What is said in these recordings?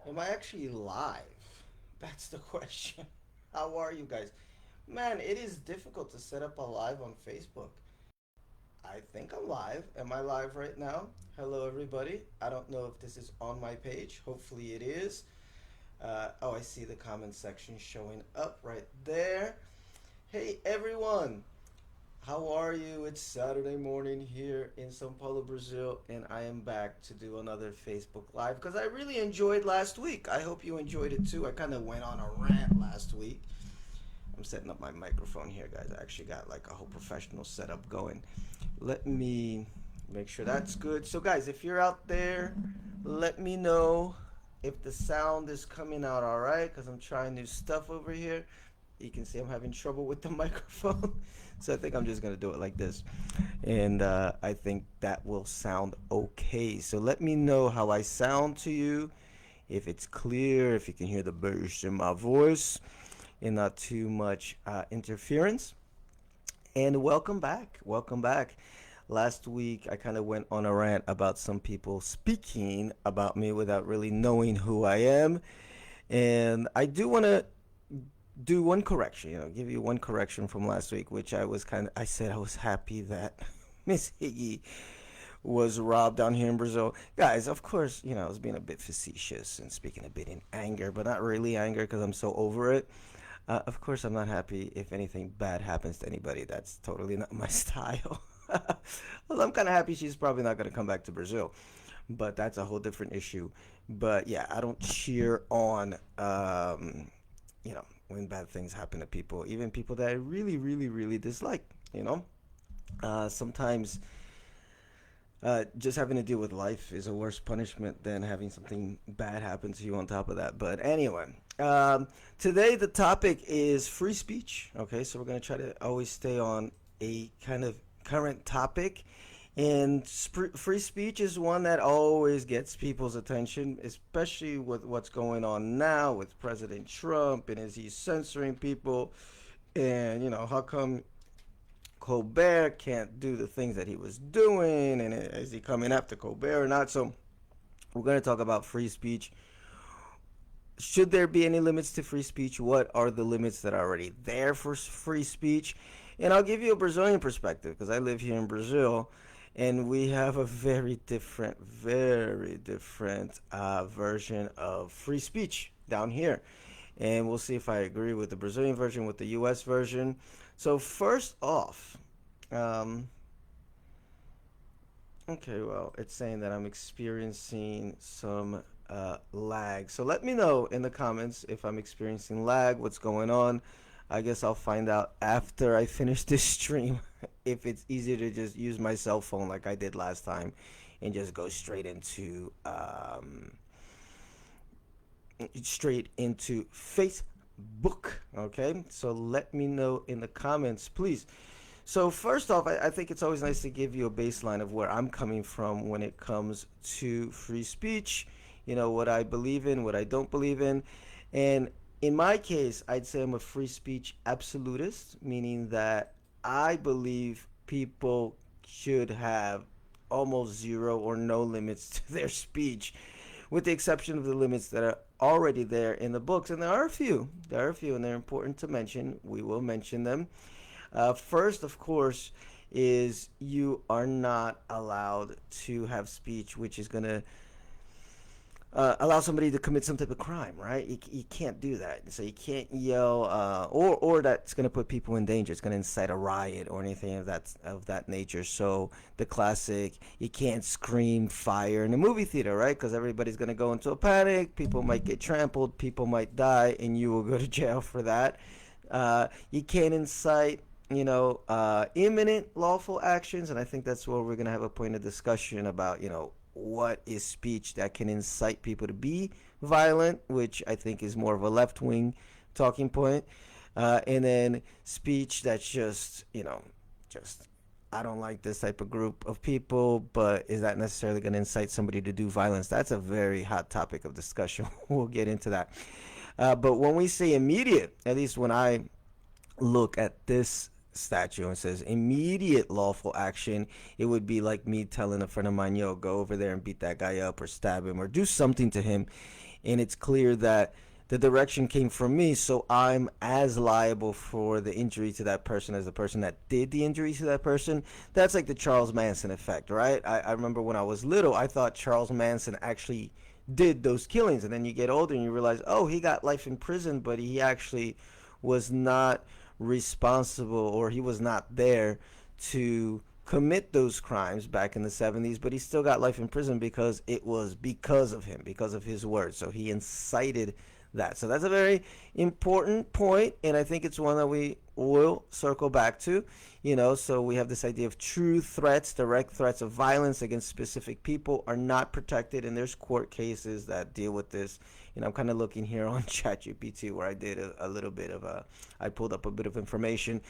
Am I actually live? That's the question. How are you guys? Man, it is difficult to set up a live on Facebook. I think I'm live. Am I live right now? Hello, everybody. I don't know if this is on my page. Hopefully, it is. Oh, I see the comment section showing up right there. Hey, everyone. How are you? It's Saturday morning here in Sao Paulo, Brazil, and I am back to do another Facebook Live because I really enjoyed last week. I hope you enjoyed it too. I kind of went on a rant last week. I'm setting up my microphone here, guys. I actually got like a whole professional setup going. Let me make sure that's good. So, guys, if you're out there, let me know if the sound is coming out all right because I'm trying new stuff over here. You can see I'm having trouble with the microphone. So I think I'm just going to do it like this. And I think that will sound okay. So let me know how I sound to you. If it's clear, if you can hear the bass in my voice and not too much interference. And welcome back. Welcome back. Last week, I kind of went on a rant about some people speaking about me without really knowing who I am. And I do want to do one correction, give you one correction from last week, which I said I was happy that Miss Higgy was robbed down here in Brazil. Guys, of course, I was being a bit facetious and speaking a bit in anger, but not really anger because I'm so over it. Of course, I'm not happy if anything bad happens to anybody. That's totally not my style. Well, I'm kind of happy she's probably not going to come back to Brazil, but that's a whole different issue. But yeah, I don't cheer on, when bad things happen to people, even people that I really, really, really dislike. Sometimes just having to deal with life is a worse punishment than having something bad happen to you on top of that. But anyway, today the topic is free speech. Okay, so we're going to try to always stay on a kind of current topic. And free speech is one that always gets people's attention, especially with what's going on now with President Trump and is he censoring people? And, how come Colbert can't do the things that he was doing? And is he coming after Colbert or not? So we're going to talk about free speech. Should there be any limits to free speech? What are the limits that are already there for free speech? And I'll give you a Brazilian perspective because I live here in Brazil and we have a very different version of free speech down here. And we'll see if I agree with the Brazilian version, with the US version. So, first off, um, okay, well, it's saying that I'm experiencing some lag. So let me know in the comments if I'm experiencing lag, what's going on. I guess I'll find out after I finish this stream if it's easier to just use my cell phone like I did last time and just go straight into Facebook. Okay, so let me know in the comments, please. So first off, I think it's always nice to give you a baseline of where I'm coming from when it comes to free speech. What I believe in, what I don't believe in, and in my case, I'd say I'm a free speech absolutist, meaning that I believe people should have almost zero or no limits to their speech, with the exception of the limits that are already there in the books. And there are a few. There are a few, and they're important to mention. We will mention them. First, of course, is you are not allowed to have speech which is going to allow somebody to commit some type of crime, right? You can't do that. So you can't yell, or that's going to put people in danger. It's going to incite a riot or anything of that nature. So the classic, you can't scream fire in a movie theater, right? Because everybody's going to go into a panic. People might get trampled. People might die, and you will go to jail for that. You can't incite imminent lawful actions, and I think that's where we're going to have a point of discussion about, what is speech that can incite people to be violent, which I think is more of a left-wing talking point, and then speech that's just I don't like this type of group of people, but is that necessarily going to incite somebody to do violence? That's a very hot topic of discussion. We'll get into that. But when we say immediate, at least when I look at this statute and says immediate lawful action, it would be like me telling a friend of mine, yo, go over there and beat that guy up or stab him or do something to him. And it's clear that the direction came from me, so I'm as liable for the injury to that person as the person that did the injury to that person. That's like the Charles Manson effect, right? I remember when I was little, I thought Charles Manson actually did those killings. And then you get older and you realize, oh, he got life in prison, but he actually was not responsible, or he was not there to commit those crimes back in the 70s, but he still got life in prison because it was because of him, because of his words. So he incited that. So that's a very important point, and I think it's one that we will circle back to. So we have this idea of true threats, direct threats of violence against specific people are not protected, and there's court cases that deal with this. I'm kind of looking here on ChatGPT, where I did a little bit of I pulled up a bit of information.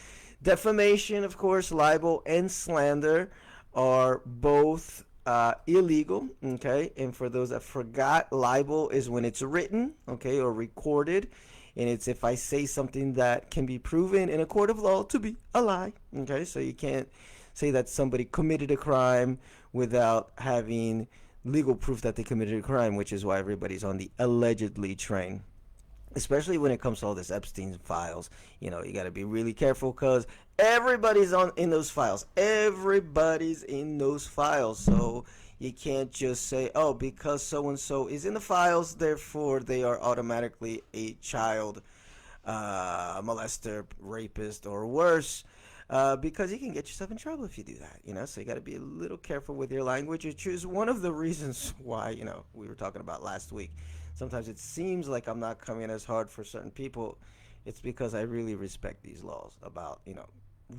Defamation, of course, libel and slander are both illegal, okay? And for those that forgot, libel is when it's written, okay, or recorded. And it's if I say something that can be proven in a court of law to be a lie, okay? So you can't say that somebody committed a crime without having legal proof that they committed a crime, which is why everybody's on the allegedly train. Especially when it comes to all this Epstein files, you got to be really careful because everybody's in those files. Everybody's in those files. So you can't just say, oh, because so-and-so is in the files, therefore they are automatically a child molester, rapist, or worse. Because you can get yourself in trouble if you do that, so you got to be a little careful with your language, which is one of the reasons why, we were talking about last week. Sometimes it seems like I'm not coming as hard for certain people. It's because I really respect these laws about,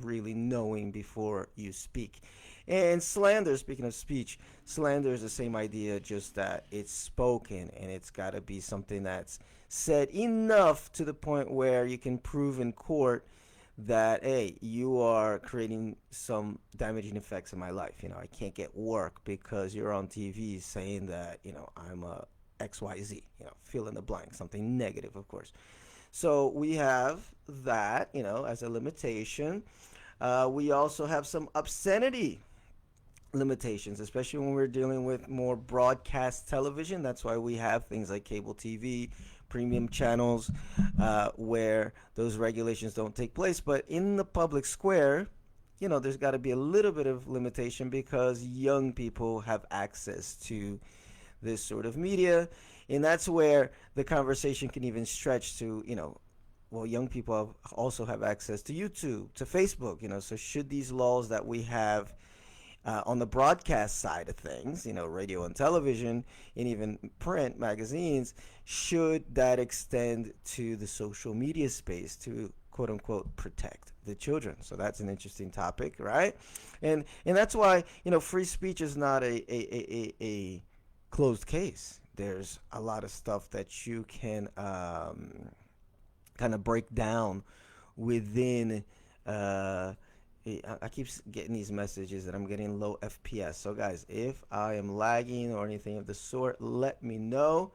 really knowing before you speak. And slander, speaking of speech, slander is the same idea, just that it's spoken, and it's got to be something that's said enough to the point where you can prove in court that, hey, you are creating some damaging effects in my life. I can't get work because you're on TV saying that, I'm a XYZ, fill in the blank, something negative, of course. So we have that, as a limitation. We also have some obscenity limitations, especially when we're dealing with more broadcast television. That's why we have things like cable TV, premium channels, where those regulations don't take place. But in the public square, there's got to be a little bit of limitation because young people have access to this sort of media. And that's where the conversation can even stretch to, young people also have access to YouTube, to Facebook, so should these laws that we have on the broadcast side of things, radio and television, and even print magazines, should that extend to the social media space to quote unquote protect the children? So that's an interesting topic, right? And that's why, free speech is not a closed case. There's a lot of stuff that you can kind of break down within I keep getting these messages that I'm getting low FPS. So guys, if I am lagging or anything of the sort, let me know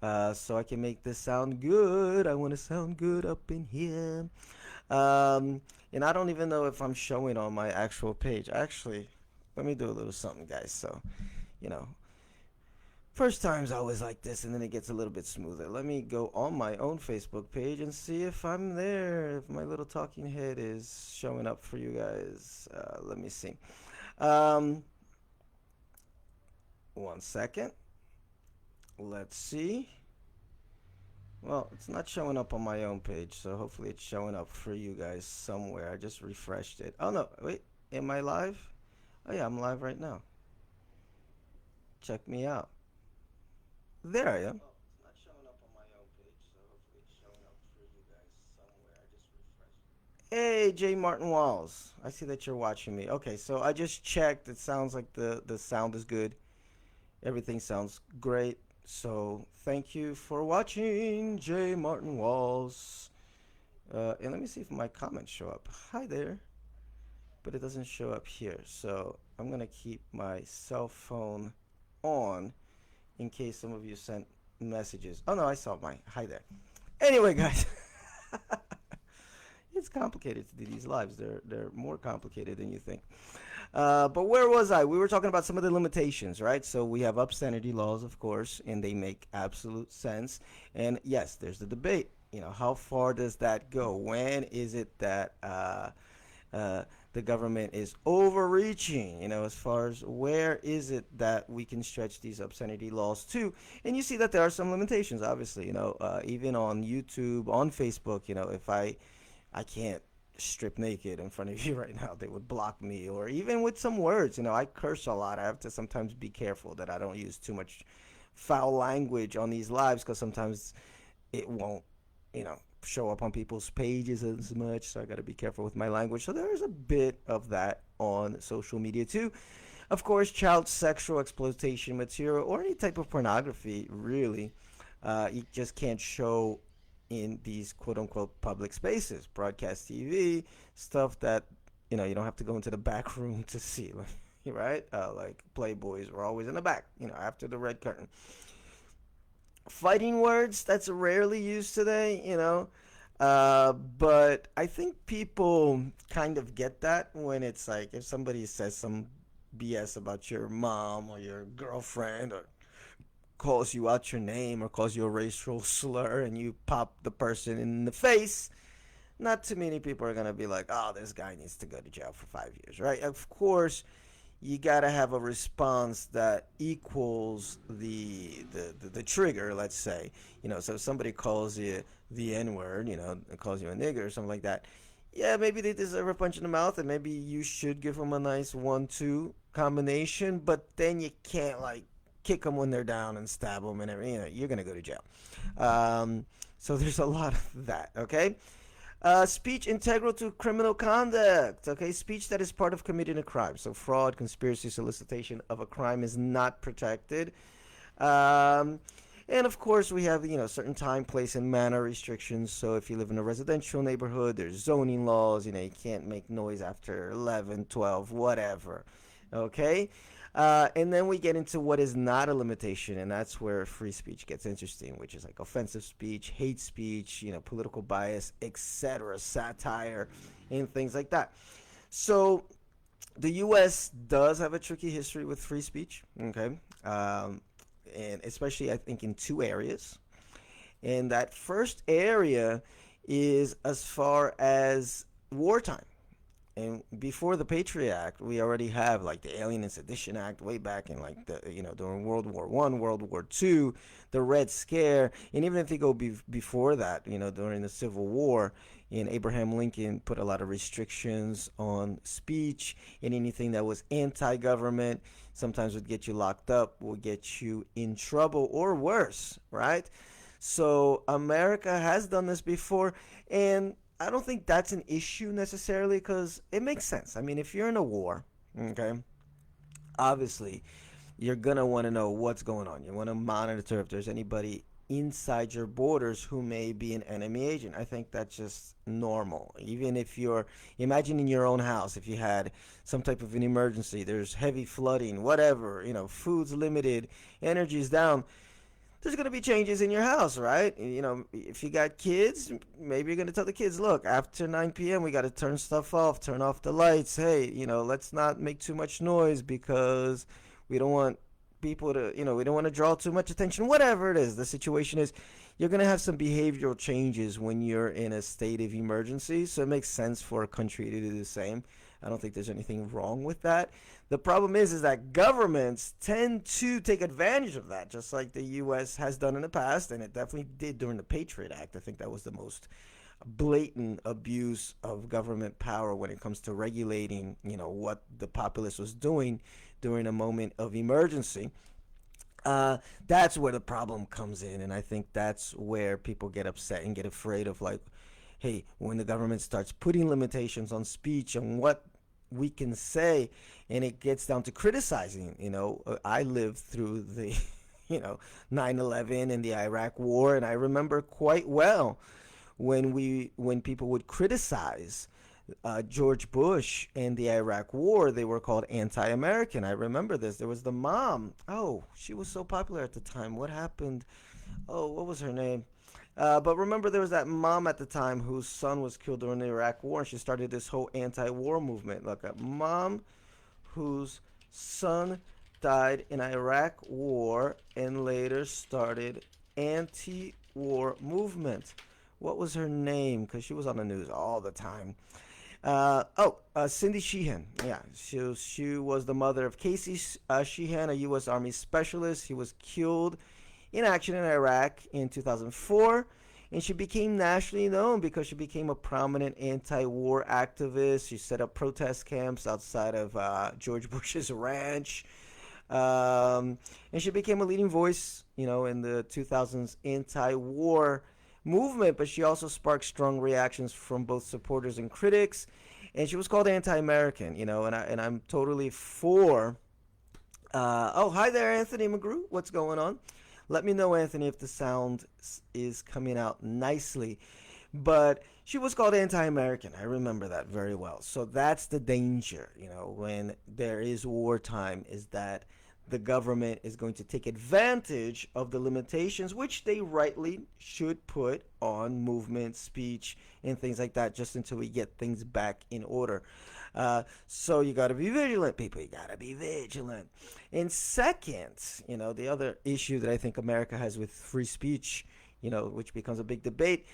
so I can make this sound good. I want to sound good up in here. And I don't even know if I'm showing on my actual page. Actually, let me do a little something, guys. So, first time's always like this, and then it gets a little bit smoother. Let me go on my own Facebook page and see if I'm there, if my little talking head is showing up for you guys. Let me see. 1 second. Let's see. Well, it's not showing up on my own page, so hopefully it's showing up for you guys somewhere. I just refreshed it. Oh, no. Wait. Am I live? Oh, yeah, I'm live right now. Check me out. There I am. Oh, it's not showing up on my own page, so hopefully it's showing up for you guys somewhere. I just refreshed. Hey, J. Martin Walls. I see that you're watching me. Okay, so I just checked. It sounds like the sound is good. Everything sounds great. So thank you for watching, J. Martin Walls. And let me see if my comments show up. Hi there. But it doesn't show up here. So I'm going to keep my cell phone on in case some of you sent messages. Oh no, I saw mine. Hi there. Anyway, guys, it's complicated to do these lives. They're more complicated than you think. But where was I? We were talking about some of the limitations, right? So we have obscenity laws, of course, and they make absolute sense. And yes, there's the debate. How far does that go? When is it that uh, the government is overreaching? As far as where is it that we can stretch these obscenity laws to? And you see that there are some limitations, obviously. Even on YouTube, on Facebook. If I can't strip naked in front of you right now, they would block me. Or even with some words, I curse a lot. I have to sometimes be careful that I don't use too much foul language on these lives, because sometimes it won't, show up on people's pages as much. So I got to be careful with my language. So there's a bit of that on social media too. Of course, child sexual exploitation material or any type of pornography, really, you just can't show in these quote unquote public spaces, broadcast TV, stuff that, you don't have to go into the back room to see, right? Like Playboys were always in the back, after the red curtain. Fighting words, that's rarely used today, but I think people kind of get that when it's like if somebody says some BS about your mom or your girlfriend, or calls you out your name or calls you a racial slur, and you pop the person in the face. Not too many people are going to be like, oh, this guy needs to go to jail for 5 years, right? Of course, you gotta have a response that equals the trigger. Let's say, so if somebody calls you the N word, calls you a nigger or something like that. Yeah, maybe they deserve a punch in the mouth, and maybe you should give them a nice 1-2 combination. But then you can't like kick them when they're down and stab them and everything. You're gonna go to jail. So there's a lot of that. Okay. Speech integral to criminal conduct. Okay, speech that is part of committing a crime. So fraud, conspiracy, solicitation of a crime is not protected. And of course, we have certain time, place, and manner restrictions. So if you live in a residential neighborhood, there's zoning laws. You can't make noise after 11, 12, whatever. Okay. And then we get into what is not a limitation, and that's where free speech gets interesting, which is like offensive speech, hate speech, political bias, etc., satire, and things like that. So the U.S. does have a tricky history with free speech, okay, and especially I think in two areas. And that first area is as far as wartime. And before the Patriot Act, we already have like the Alien and Sedition Act way back in like the during World War One, World War Two, the Red Scare, and even if you go before that, during the Civil War, and Abraham Lincoln put a lot of restrictions on speech, and anything that was anti-government sometimes would get you locked up, would get you in trouble or worse, right? So America has done this before, and I don't think that's an issue necessarily, because it makes sense. I mean, if you're in a war, okay, obviously you're going to want to know what's going on. You want to monitor if there's anybody inside your borders who may be an enemy agent. I think that's just normal. Even if imagine in your own house, if you had some type of an emergency, there's heavy flooding, whatever, food's limited, energy's down, there's going to be changes in your house, right? If you got kids, maybe you're going to tell the kids, look, after 9 p.m., we got to turn stuff off, turn off the lights. Hey, let's not make too much noise because we don't want people to, we don't want to draw too much attention. Whatever it is, the situation is, you're going to have some behavioral changes when you're in a state of emergency. So it makes sense for a country to do the same. I don't think there's anything wrong with that. The problem is that governments tend to take advantage of that, just like the U.S. has done in the past, and it definitely did during the Patriot Act. I think that was the most blatant abuse of government power when it comes to regulating, what the populace was doing during a moment of emergency. That's where the problem comes in, and I think that's where people get upset and get afraid of, like, hey, when the government starts putting limitations on speech and what we can say, and it gets down to criticizing. I lived through the 9/11 and the Iraq War, and I remember quite well when people would criticize George Bush and the Iraq War. They were called anti-American. I remember this. There was the mom. Oh, she was so popular at the time. What happened? Oh, what was her name? But remember, there was that mom at the time whose son was killed during the Iraq War, and she started this whole anti-war movement. Like a mom whose son died in Iraq War and later started anti-war movement. What was her name? Because she was on the news all the time. Cindy Sheehan. Yeah, she was the mother of Casey Sheehan, a U.S. Army specialist. He was killed in action in Iraq in 2004. And she became nationally known because she became a prominent anti-war activist. She set up protest camps outside of George Bush's ranch. And she became a leading voice, in the 2000s anti-war movement. But she also sparked strong reactions from both supporters and critics. And she was called anti-American, and I'm totally for. Oh, hi there, Anthony McGrew. What's going on? Let me know, Anthony, if the sound is coming out nicely. But she was called anti-American. I remember that very well. So that's the danger, when there is wartime, is that the government is going to take advantage of the limitations, which they rightly should put on movement, speech, and things like that, just until we get things back in order. So you got to be vigilant, people. You got to be vigilant. And second, the other issue that I think America has with free speech, which becomes a big debate,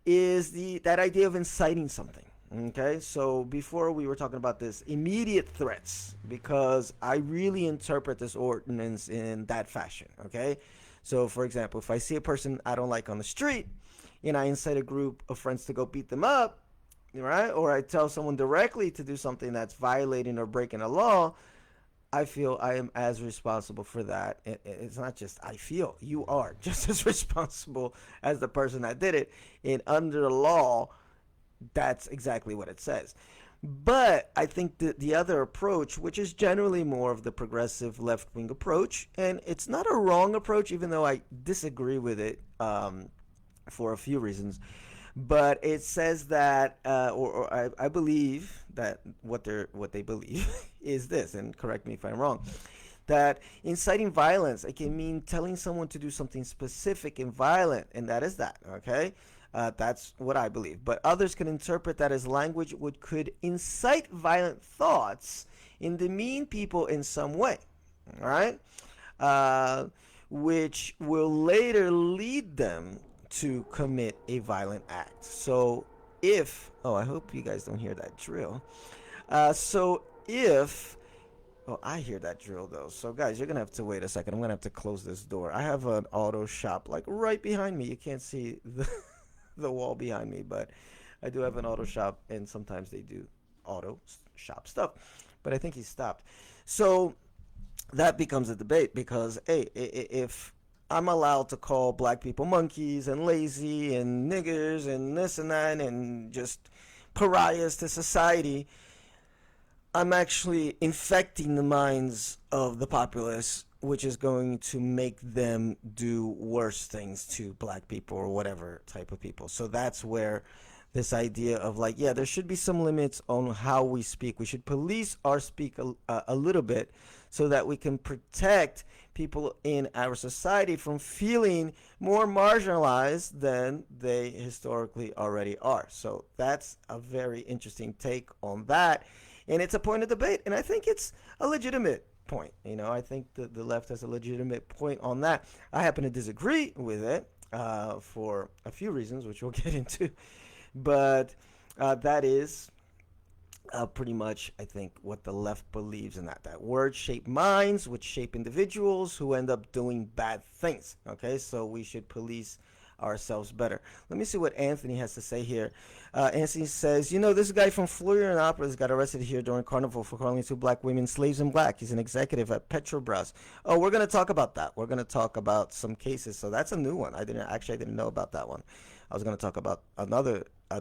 is that idea of inciting something. Okay, so before we were talking about this immediate threats, because I really interpret this ordinance in that fashion. Okay, so for example, if I see a person I don't like on the street and I incite a group of friends to go beat them up, right, or I tell someone directly to do something that's violating or breaking a law, I feel I am as responsible for that. It's not just I feel, you are just as responsible as the person that did it. And under the law, that's exactly what it says. But I think the other approach, which is generally more of the progressive left-wing approach, and it's not a wrong approach, even though I disagree with it for a few reasons, but it says that, I believe that what they believe is this, and correct me if I'm wrong, that inciting violence, it can mean telling someone to do something specific and violent, and that is that, okay? That's what I believe. But others can interpret that as language which could incite violent thoughts and demean people in some way, all right? Which will later lead them to commit a violent act. So I hope you guys don't hear that drill. I hear that drill though. So guys, you're gonna have to wait a second. I'm gonna have to close this door. I have an auto shop like right behind me. You can't see the wall behind me, but I do have an auto shop, and sometimes they do auto shop stuff. But I think he stopped. So that becomes a debate because, hey, if I'm allowed to call black people monkeys and lazy and niggers and this and that and just pariahs to society, I'm actually infecting the minds of the populace, which is going to make them do worse things to black people or whatever type of people. So that's where this idea of like, yeah, there should be some limits on how we speak. We should police our speak a little bit so that we can protect people in our society from feeling more marginalized than they historically already are. So that's a very interesting take on that. And it's a point of debate. And I think it's a legitimate point. I think the left has a legitimate point on that. I happen to disagree with it for a few reasons, which we'll get into. But that is pretty much, I think, what the left believes in that words shape minds, which shape individuals who end up doing bad things. Okay, so we should police ourselves better. Let me see what Anthony has to say here. Anthony says, this guy from Florianopolis got arrested here during Carnival for calling two black women slaves in black. He's an executive at Petrobras. Oh, we're going to talk about that. We're going to talk about some cases. So that's a new one. I didn't know about that one. I was going to talk about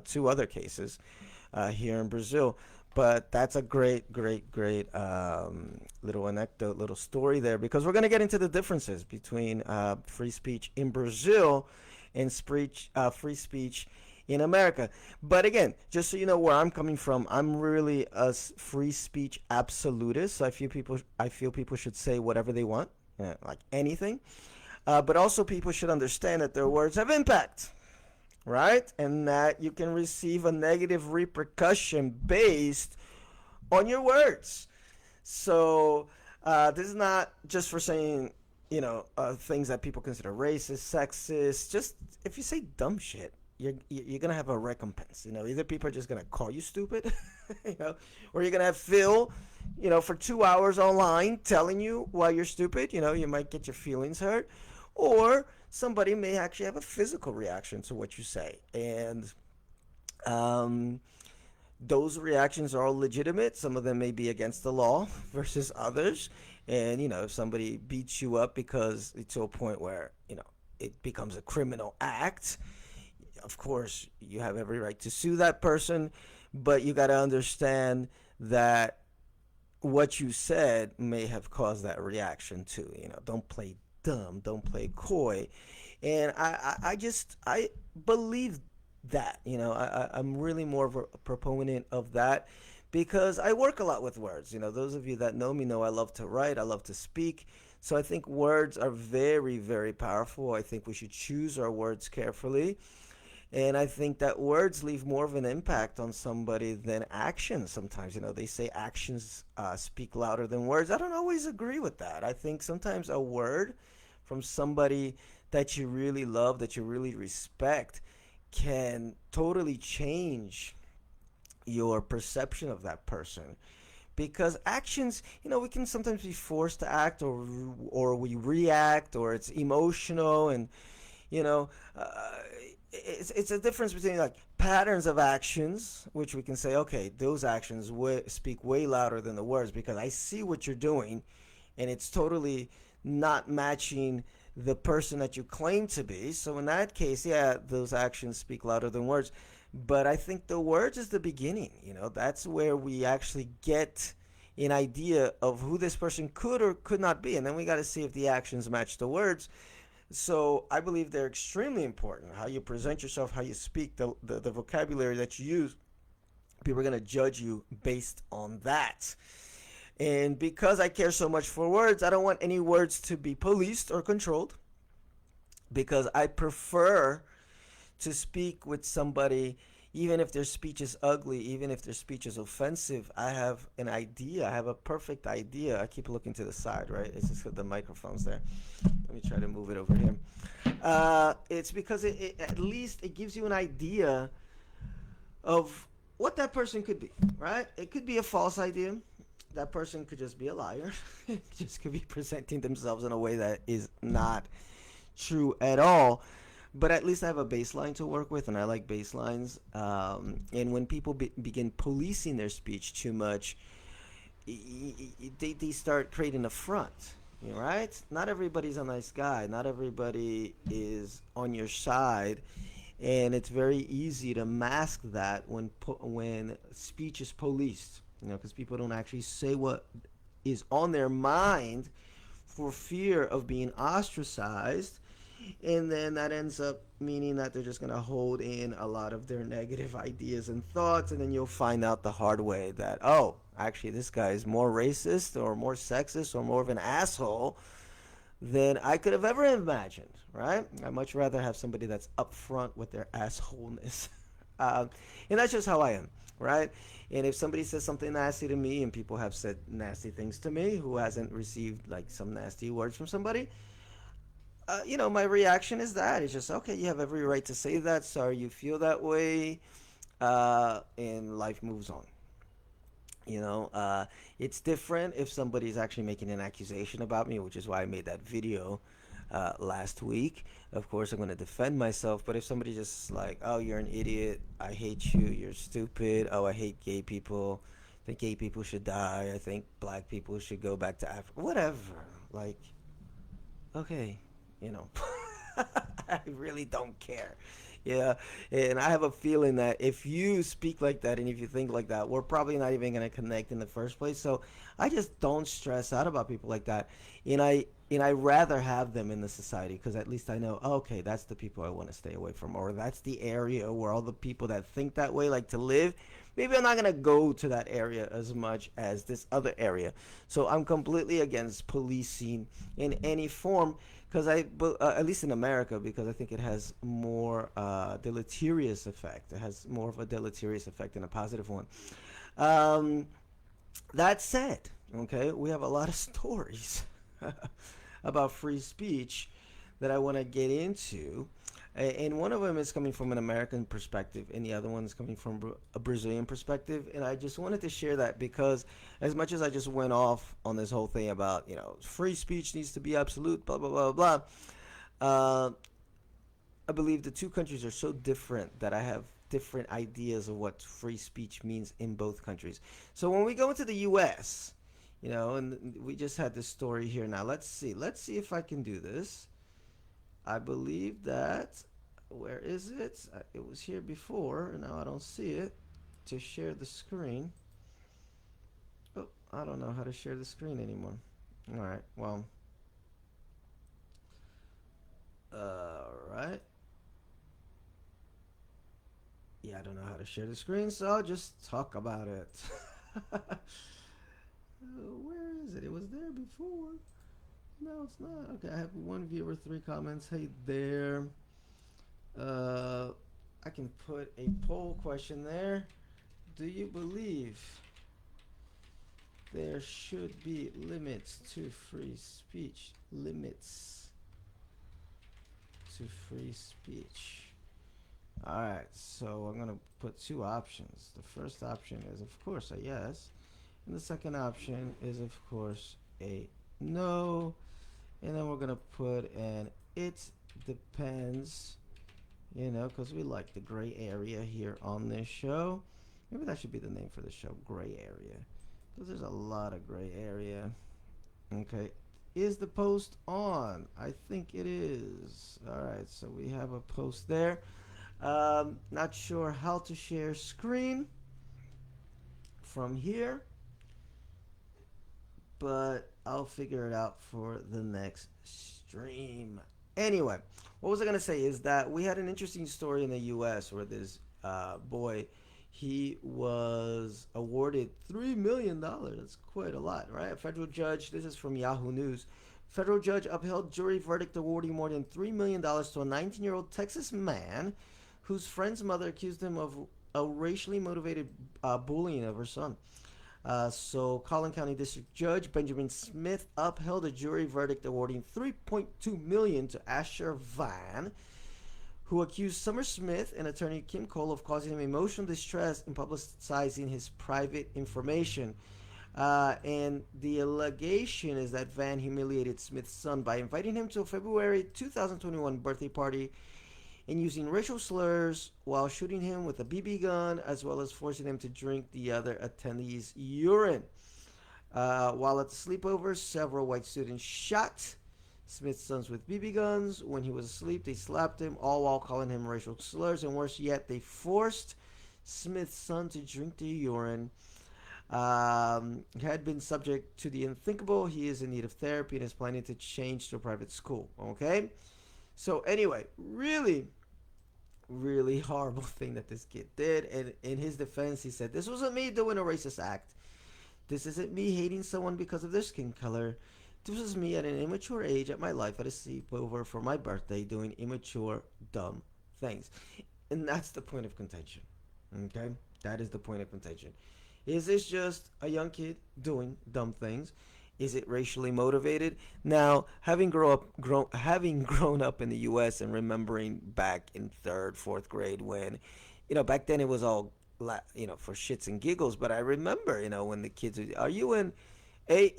two other cases here in Brazil. But that's a great little anecdote, little story there, because we're going to get into the differences between free speech in Brazil and free speech in America. But again, just so you know where I'm coming from, I'm really a free speech absolutist. So I feel people should say whatever they want, like anything. But also, people should understand that their words have impact, right? And that you can receive a negative repercussion based on your words. So this is not just for saying, things that people consider racist, sexist. Just if you say dumb shit, you're gonna have a recompense. Either people are just gonna call you stupid, or you're gonna have Phil, for 2 hours online telling you why you're stupid. You might get your feelings hurt, or somebody may actually have a physical reaction to what you say, and um, those reactions are all legitimate. Some of them may be against the law versus others. And, if somebody beats you up because it's to a point where, it becomes a criminal act, of course, you have every right to sue that person. But you got to understand that what you said may have caused that reaction too. Don't play dumb, don't play coy. And I believe that. I'm really more of a proponent of that because I work a lot with words. Those of you that know me know I love to write, I love to speak. So I think words are very, very powerful. I think we should choose our words carefully. And I think that words leave more of an impact on somebody than actions sometimes. They say actions speak louder than words. I don't always agree with that. I think sometimes a word from somebody that you really love, that you really respect, can totally change your perception of that person. Because actions, we can sometimes be forced to act, or we react, or it's emotional, and you know uh, it's a difference between like patterns of actions, which we can say, okay, those actions speak way louder than the words because I see what you're doing, and it's totally not matching the person that you claim to be. So in that case, yeah, those actions speak louder than words. But I think the words is the beginning. That's where we actually get an idea of who this person could or could not be, and then we got to see if the actions match the words. So I believe they're extremely important. How you present yourself, how you speak, the vocabulary that you use. People are going to judge you based on that. And because I care so much for words, I don't want any words to be policed or controlled, because I prefer to speak with somebody, even if their speech is ugly, even if their speech is offensive. I have an idea. I have a perfect idea. I keep looking to the side, right? It's just the microphone's there. Let me try to move it over here. It's because at least it gives you an idea of what that person could be, right? It could be a false idea. That person could just be a liar. Just could be presenting themselves in a way that is not true at all. But at least I have a baseline to work with, and I like baselines. And when people begin policing their speech too much, they start creating a front, right? Not everybody's a nice guy. Not everybody is on your side. And it's very easy to mask that when speech is policed, because people don't actually say what is on their mind for fear of being ostracized. And then that ends up meaning that they're just going to hold in a lot of their negative ideas and thoughts. And then you'll find out the hard way that, oh, actually, this guy is more racist or more sexist or more of an asshole than I could have ever imagined, right? I'd much rather have somebody that's upfront with their assholeness. And that's just how I am, right? And if somebody says something nasty to me, and people have said nasty things to me, who hasn't received like some nasty words from somebody, my reaction is that it's just, okay, you have every right to say that. Sorry you feel that way, and life moves on. It's different if somebody's actually making an accusation about me, which is why I made that video last week. Of course, I'm going to defend myself. But if somebody just like, oh, you're an idiot, I hate you, you're stupid, oh, I hate gay people, I think gay people should die, I think black people should go back to Africa, whatever. Like, okay. I really don't care. Yeah, and I have a feeling that if you speak like that and if you think like that, we're probably not even going to connect in the first place. So I just don't stress out about people like that. And And I rather have them in the society because at least I know, okay, that's the people I want to stay away from, or that's the area where all the people that think that way like to live. Maybe I'm not gonna go to that area as much as this other area. So I'm completely against policing in any form because at least in America, because I think it has more deleterious effect. It has more of a deleterious effect than a positive one. Um, that said, okay, we have a lot of stories about free speech that I want to get into. And one of them is coming from an American perspective, and the other one is coming from a Brazilian perspective. And I just wanted to share that because, as much as I just went off on this whole thing about, free speech needs to be absolute, blah, blah, blah, blah, uh, I believe the two countries are so different that I have different ideas of what free speech means in both countries. So when we go into the U.S., and we just had this story here now. Let's see. Let's see if I can do this. I believe that. Where is it? It was here before. And now I don't see it. To share the screen. Oh, I don't know how to share the screen anymore. All right. Well. All right. Yeah, I don't know how to share the screen, so I'll just talk about it. Where is it? It was there before. No, it's not. Okay, I have one viewer, 3 comments. Hey there. Uh, I can put a poll question there. Do you believe there should be limits to free speech? Limits to free speech. Alright, so I'm going to put 2 options. The first option is, of course, a yes. And the second option is, of course, a no. And then we're going to put an it depends, because we like the gray area here on this show. Maybe that should be the name for the show, gray area. Because there's a lot of gray area. Okay. Is the post on? I think it is. Alright, so we have a post there. Not sure how to share screen from here, but I'll figure it out for the next stream. Anyway, what was I going to say is that we had an interesting story in the U.S. where this boy, he was awarded $3 million. That's quite a lot, right? A federal judge, this is from Yahoo News. Federal judge upheld jury verdict awarding more than $3 million to a 19-year-old Texas man whose friend's mother accused him of a racially motivated bullying of her son. So Collin County District Judge Benjamin Smith upheld a jury verdict awarding $3.2 million to Asher Van, who accused Summer Smith and attorney Kim Cole of causing him emotional distress and publicizing his private information. And the allegation is that Van humiliated Smith's son by inviting him to a February 2021 birthday party and using racial slurs while shooting him with a BB gun, as well as forcing him to drink the other attendees' urine. While at the sleepover, several white students shot Smith's sons with BB guns. When he was asleep, they slapped him, all while calling him racial slurs, and worse yet, they forced Smith's son to drink the urine. Had been subject to the unthinkable. He is in need of therapy and is planning to change to a private school. Okay? So anyway, really, really horrible thing that this kid did. And in his defense, he said, "This wasn't me doing a racist act. This isn't me hating someone because of their skin color. This was me at an immature age at my life at a sleepover for my birthday doing immature, dumb things." And that's the point of contention. Okay? That is the point of contention. Is this just a young kid doing dumb things? Is it racially motivated? Now, having grown up in the U.S. and remembering back in 3rd, 4th grade when, back then it was all, for shits and giggles. But I remember, when the kids would, are you in AAW?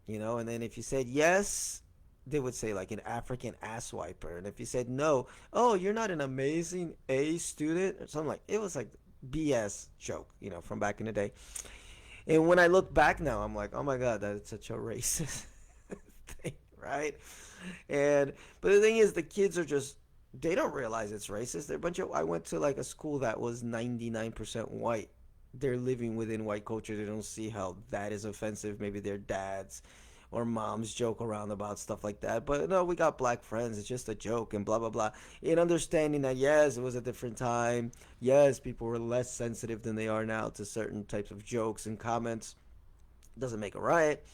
And then if you said yes, they would say like an African ass wiper. And if you said no, oh, you're not an amazing A student or something like, it was like BS joke, from back in the day. And when I look back now, I'm like, oh my God, that's such a racist thing, right? But the thing is, the kids are just, they don't realize it's racist. They're a bunch of, I went to like a school that was 99% white, they're living within white culture. They don't see how that is offensive. Maybe their dads or moms joke around about stuff like that. But no, we got black friends. It's just a joke and blah, blah, blah. In understanding that, yes, it was a different time. Yes, people were less sensitive than they are now to certain types of jokes and comments. Doesn't make a riot.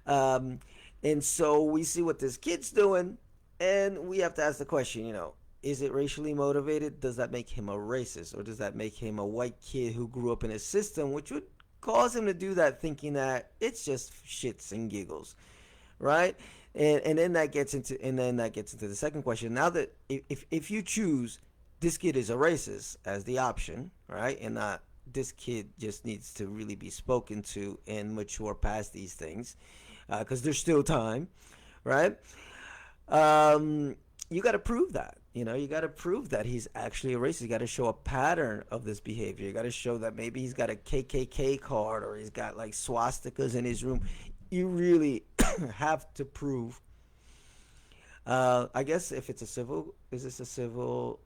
Um, and so we see what this kid's doing, and we have to ask the question, is it racially motivated? Does that make him a racist? Or does that make him a white kid who grew up in a system which would cause him to do that, thinking that it's just shits and giggles, right? And then that gets into the second question. Now that if you choose this kid is a racist as the option, right, and not this kid just needs to really be spoken to and mature past these things, because there's still time, right? You got to prove that. You got to prove that he's actually a racist. You got to show a pattern of this behavior. You got to show that maybe he's got a KKK card or he's got like swastikas in his room. You really have to prove. I guess if it's a civil, is this a civil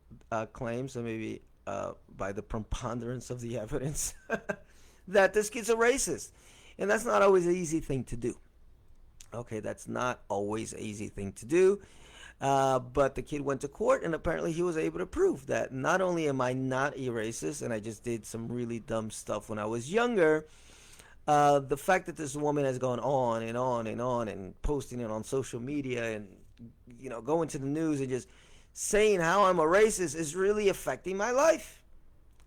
claim? So maybe by the preponderance of the evidence that this kid's a racist. And that's not always an easy thing to do. Okay, that's not always an easy thing to do. But the kid went to court, and apparently he was able to prove that not only am I not a racist, and I just did some really dumb stuff when I was younger, the fact that this woman has gone on and on and on and posting it on social media and, going to the news and just saying how I'm a racist is really affecting my life.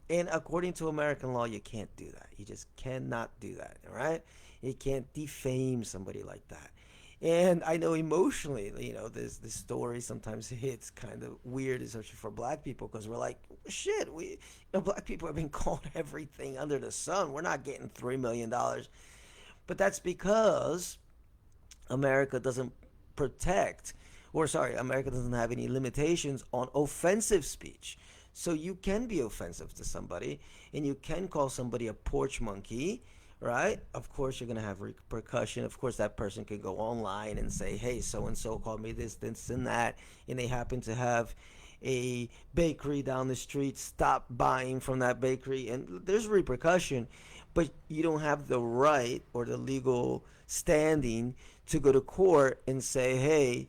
And according to American law, you can't do that. You just cannot do that, all right? You can't defame somebody like that. And I know emotionally, this story sometimes hits kind of weird, especially for black people, because we're like, shit, black people have been called everything under the sun. We're not getting $3 million. But that's because America doesn't America doesn't have any limitations on offensive speech. So you can be offensive to somebody, and you can call somebody a porch monkey, right? Of course, you're going to have repercussion. Of course, that person could go online and say, hey, so-and-so called me this, and that, and they happen to have a bakery down the street. Stop buying from that bakery. And there's repercussion, but you don't have the right or the legal standing to go to court and say, hey,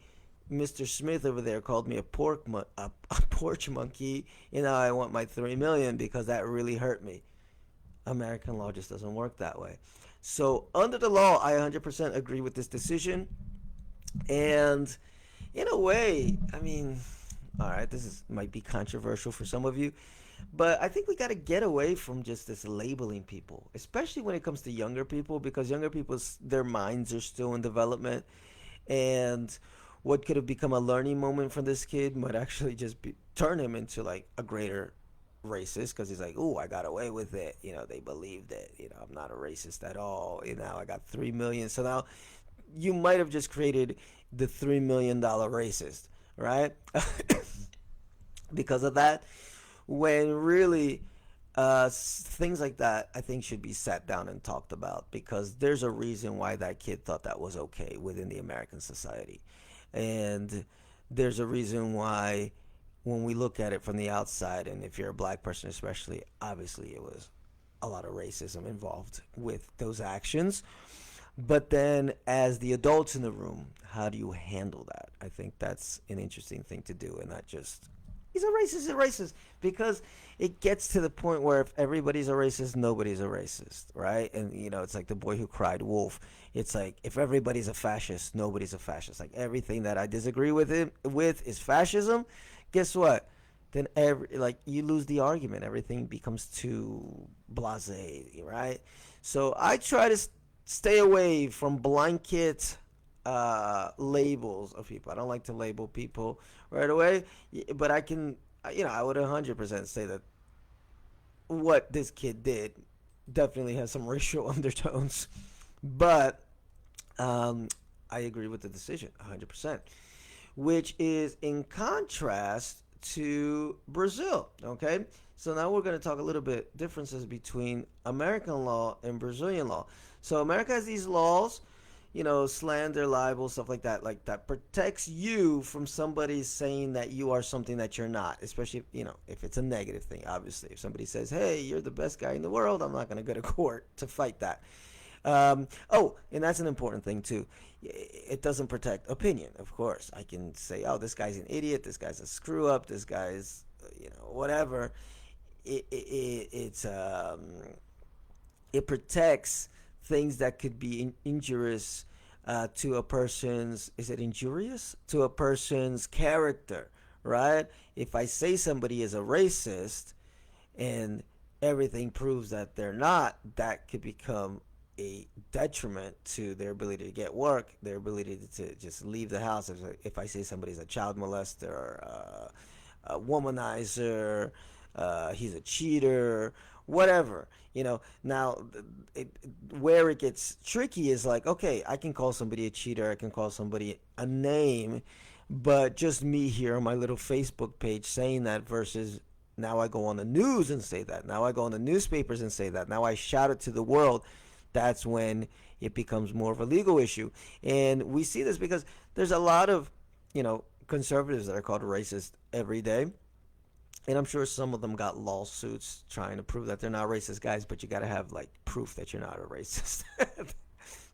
Mr. Smith over there called me a porch monkey, and now I want my $3 million because that really hurt me. American law just doesn't work that way. So under the law, I 100% agree with this decision. And in a way, I mean, all right, might be controversial for some of you, but I think we got to get away from just this labeling people, especially when it comes to younger people, because younger people, their minds are still in development. And what could have become a learning moment for this kid might actually just turn him into like a greater racist, because he's like, oh, I got away with it. They believed it. I'm not a racist at all. Now I got 3 million. So now you might have just created the $3 million racist, right? Because of that, when really things like that, I think, should be sat down and talked about, because there's a reason why that kid thought that was okay within the American society. And there's a reason why, when we look at it from the outside, and if you're a black person especially, obviously it was a lot of racism involved with those actions. But then as the adults in the room, how do you handle that? I think that's an interesting thing to do, and not just, he's a racist, because it gets to the point where if everybody's a racist, nobody's a racist, right? And, it's like the boy who cried wolf. It's like, if everybody's a fascist, nobody's a fascist. Like, everything that I disagree with is fascism. Guess what? Then you lose the argument. Everything becomes too blasé, right? So I try to stay away from blanket labels of people. I don't like to label people right away, but I can, I would 100% say that what this kid did definitely has some racial undertones. But I agree with the decision 100%. Which is in contrast to Brazil, okay? So now we're going to talk a little bit differences between American law and Brazilian law. So America has these laws, slander, libel, stuff like that protects you from somebody saying that you are something that you're not, especially if it's a negative thing. Obviously, if somebody says, hey, you're the best guy in the world, I'm not going to go to court to fight that. Oh, and that's an important thing too. It doesn't protect opinion, of course. I can say, oh, this guy's an idiot, this guy's a screw up, this guy's whatever. It protects things that could be injurious to a person's, is it injurious to a person's character, right? If I say somebody is a racist and everything proves that they're not, that could become a detriment to their ability to get work, their ability to just leave the house. If I say somebody's a child molester, a womanizer, he's a cheater, whatever. Now where it gets tricky is like, okay, I can call somebody a cheater, I can call somebody a name, but just me here on my little Facebook page saying that versus now I go on the news and say that. Now I go on the newspapers and say that. Now I shout it to the world. That's when it becomes more of a legal issue. And we see this because there's a lot of, conservatives that are called racist every day. And I'm sure some of them got lawsuits trying to prove that they're not racist guys, but you got to have like proof that you're not a racist.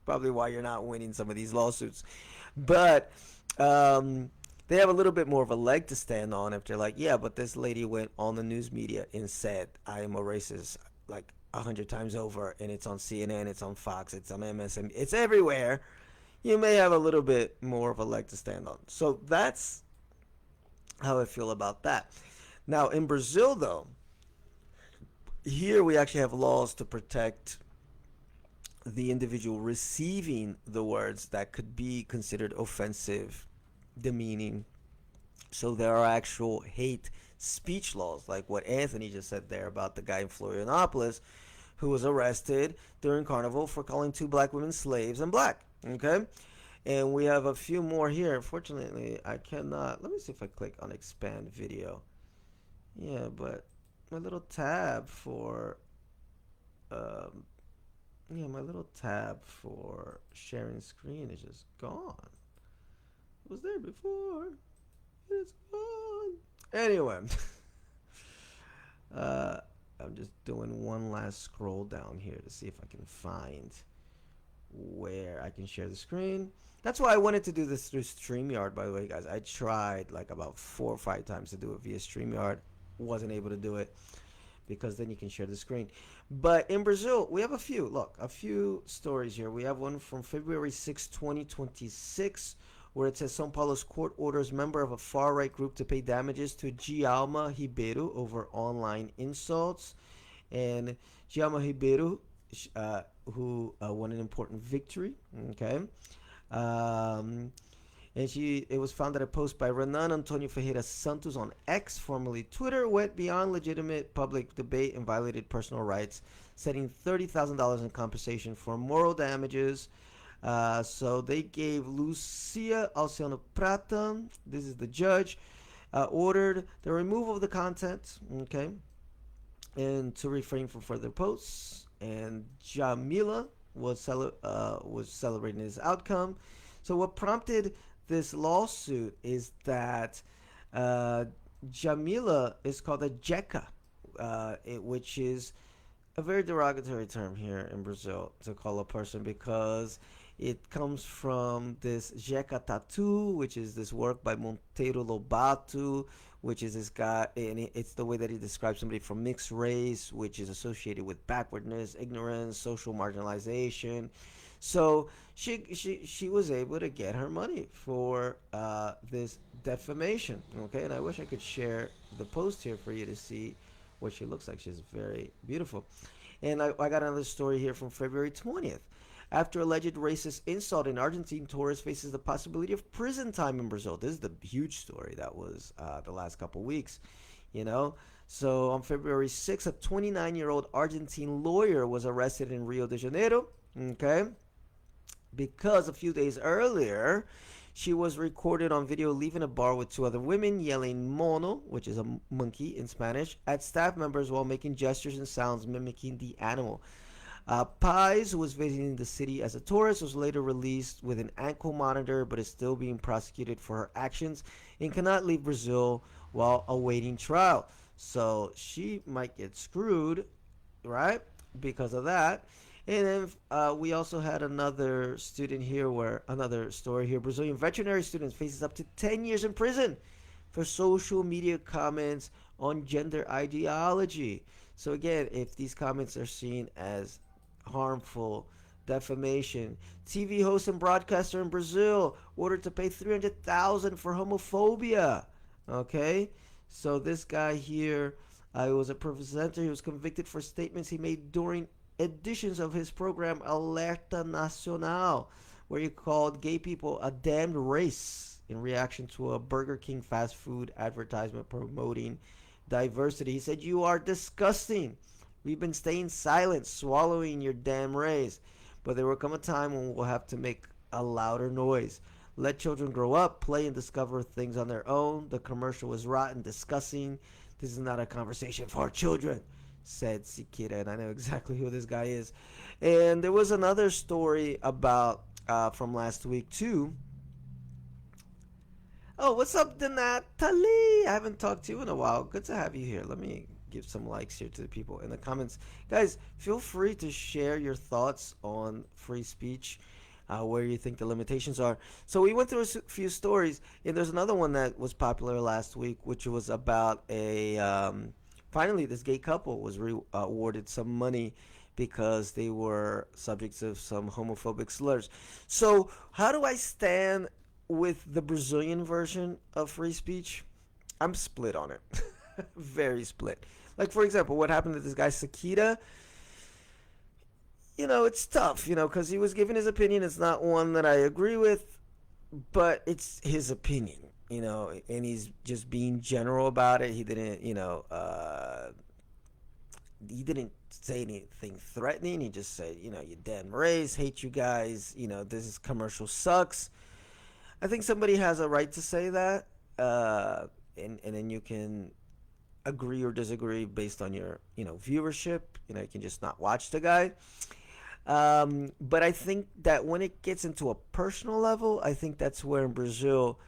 Probably why you're not winning some of these lawsuits. But they have a little bit more of a leg to stand on if they're like, yeah, but this lady went on the news media and said, I am a racist, like 100 times over, and it's on CNN, it's on Fox, it's on MSNBC, it's everywhere. You may have a little bit more of a leg to stand on. So that's how I feel about that. Now, in Brazil, though, here we actually have laws to protect the individual receiving the words that could be considered offensive, demeaning. So there are actual hate speech laws, like what Anthony just said there about the guy in Florianopolis who was arrested during Carnival for calling two black women slaves and black. Okay? And we have a few more here. Unfortunately, I cannot. Let me see if I click on expand video. Yeah, but my little tab for my little tab for sharing screen is just gone. It was there before. It's gone. Anyway, I'm just doing one last scroll down here to see if I can find where I can share the screen. That's why I wanted to do this through StreamYard, by the way, guys. I tried like about 4 or 5 times to do it via StreamYard. Wasn't able to do it because then you can share the screen. But in Brazil, we have a few stories here. We have one from February 6, 2026, where it says São Paulo's court orders member of a far-right group to pay damages to Djalma Ribeiro over online insults. And Djalma Ribeiro, who won an important victory, okay? And it was found that a post by Renan Antonio Ferreira Santos on X, formerly Twitter, went beyond legitimate public debate and violated personal rights, setting $30,000 in compensation for moral damages. So they gave Lucia Alciano Prata, this is the judge, ordered the removal of the content, okay, and to refrain from further posts. And Jamila was celebrating his outcome. So what prompted this lawsuit is that Jamila is called a jeca, which is a very derogatory term here in Brazil to call a person, because it comes from this jeca tattoo, which is this work by Monteiro Lobato, which is this guy, and it's the way that he describes somebody from mixed race, which is associated with backwardness, ignorance, social marginalization. So she was able to get her money for this defamation. Okay, and I wish I could share the post here for you to see what she looks like. She's very beautiful. And I got another story here from February 20th. After alleged racist insult in Argentine, Torres faces the possibility of prison time in Brazil. This is the huge story that was the last couple weeks, So on February 6th, a 29-year-old Argentine lawyer was arrested in Rio de Janeiro, okay, because a few days earlier, she was recorded on video leaving a bar with 2 other women, yelling mono, which is a monkey in Spanish, at staff members while making gestures and sounds mimicking the animal. Pais, who was visiting the city as a tourist, was later released with an ankle monitor but is still being prosecuted for her actions and cannot leave Brazil while awaiting trial. So she might get screwed, right? Because of that. And then we also had another student here where another story here. Brazilian veterinary student faces up to 10 years in prison for social media comments on gender ideology. So again, if these comments are seen as harmful, defamation. TV host and broadcaster in Brazil ordered to pay 300,000 for homophobia. Okay, so this guy here, was a presenter. He was convicted for statements he made during editions of his program Alerta Nacional, where he called gay people a damned race in reaction to a Burger King fast food advertisement promoting diversity. He said, "You are disgusting. We've been staying silent, swallowing your damn rays. But there will come a time when we'll have to make a louder noise. Let children grow up, play, and discover things on their own. The commercial was rotten, disgusting. This is not a conversation for children," said Siqueira. And I know exactly who this guy is. And there was another story about from last week, too. Oh, what's up, Natalie? I haven't talked to you in a while. Good to have you here. Let me give some likes here to the people in the comments. Guys, feel free to share your thoughts on free speech, where you think the limitations are. So we went through a few stories, and there's another one that was popular last week, which was about finally this gay couple was awarded some money because they were subjects of some homophobic slurs. So how do I stand with the Brazilian version of free speech? I'm split on it. Very split. Like, for example, what happened to this guy Sakita? It's tough, because he was giving his opinion. It's not one that I agree with, but it's his opinion, and he's just being general about it. He didn't, he didn't say anything threatening. He just said, you damn race, hate you guys, this commercial sucks. I think somebody has a right to say that, and then you can agree or disagree based on your viewership. You can just not watch the guy. But I think that when it gets into a personal level, I think that's where in Brazil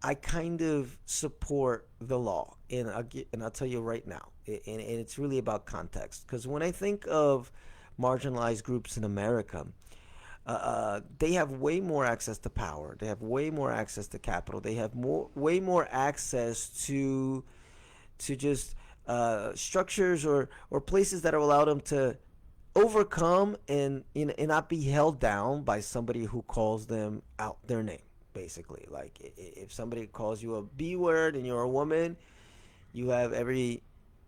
I kind of support the law, and I'll tell you right now, and it's really about context. Because when I think of marginalized groups in America, they have way more access to power. They have way more access to capital. They have way more access to just structures or places that allow them to overcome and not be held down by somebody who calls them out their name. Basically, like if somebody calls you a B word and you're a woman, you have every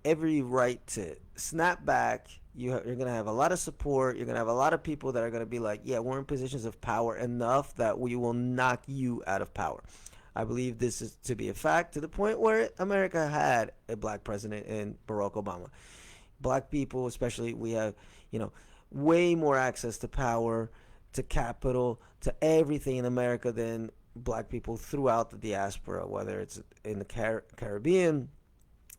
right to snap back. You're going to have a lot of support. You're going to have a lot of people that are going to be like, yeah, we're in positions of power enough that we will knock you out of power. I believe this is to be a fact, to the point where America had a black president in Barack Obama. Black people, especially, we have, way more access to power, to capital, to everything in America than black people throughout the diaspora, whether it's in the Caribbean,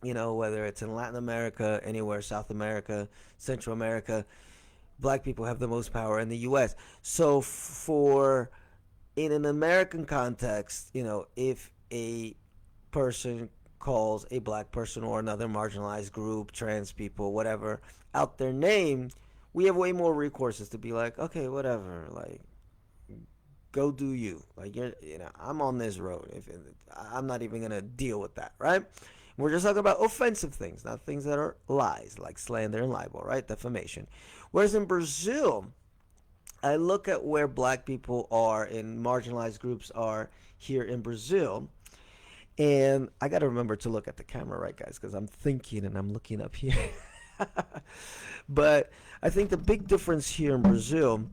whether it's in Latin America, anywhere, South America, Central America. Black people have the most power in the U.S. So in an American context, if a person calls a black person or another marginalized group, trans people, whatever, out their name, we have way more recourses to be like, okay, whatever, like, go do you. Like, I'm on this road. I'm not even going to deal with that, right? We're just talking about offensive things, not things that are lies, like slander and libel, right? Defamation. Whereas in Brazil, I look at where black people are and marginalized groups are here in Brazil, and I got to remember to look at the camera, right, guys, because I'm thinking and I'm looking up here. But I think the big difference here in Brazil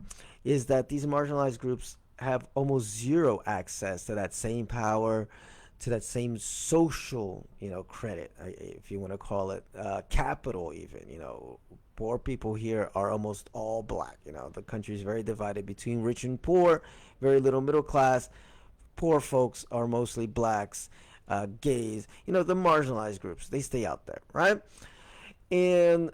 is that these marginalized groups have almost zero access to that same power, to that same social, credit, if you want to call it, capital even. Poor people here are almost all black. The country is very divided between rich and poor, very little middle class. Poor folks are mostly blacks, gays, the marginalized groups. They stay out there, right? And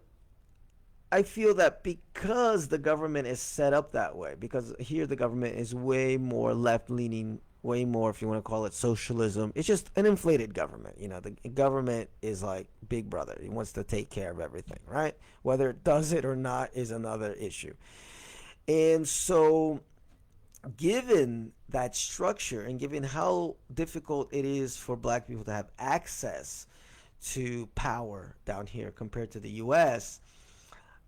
I feel that because the government is set up that way, because here the government is way more left leaning, way more, if you want to call it socialism. It's just an inflated government. You know, the government is like Big Brother. He wants to take care of everything, right? Whether it does it or not is another issue. And so, given that structure and given how difficult it is for black people to have access to power down here compared to the US,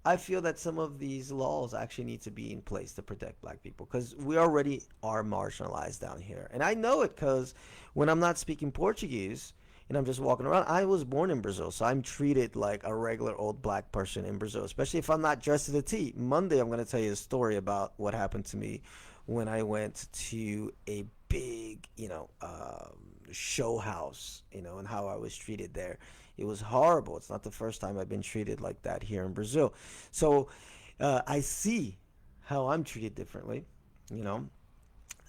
I feel that some of these laws actually need to be in place to protect black people because we already are marginalized down here. And I know it because when I'm not speaking Portuguese and I'm just walking around, I was born in Brazil, so I'm treated like a regular old black person in Brazil, especially if I'm not dressed to the T. Monday, I'm going to tell you a story about what happened to me when I went to a big, show house, and how I was treated there. It was horrible. It's not the first time I've been treated like that here in Brazil. So I see how I'm treated differently, you know,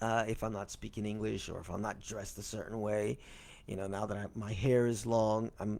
if I'm not speaking English or if I'm not dressed a certain way. Now that my hair is long, I'm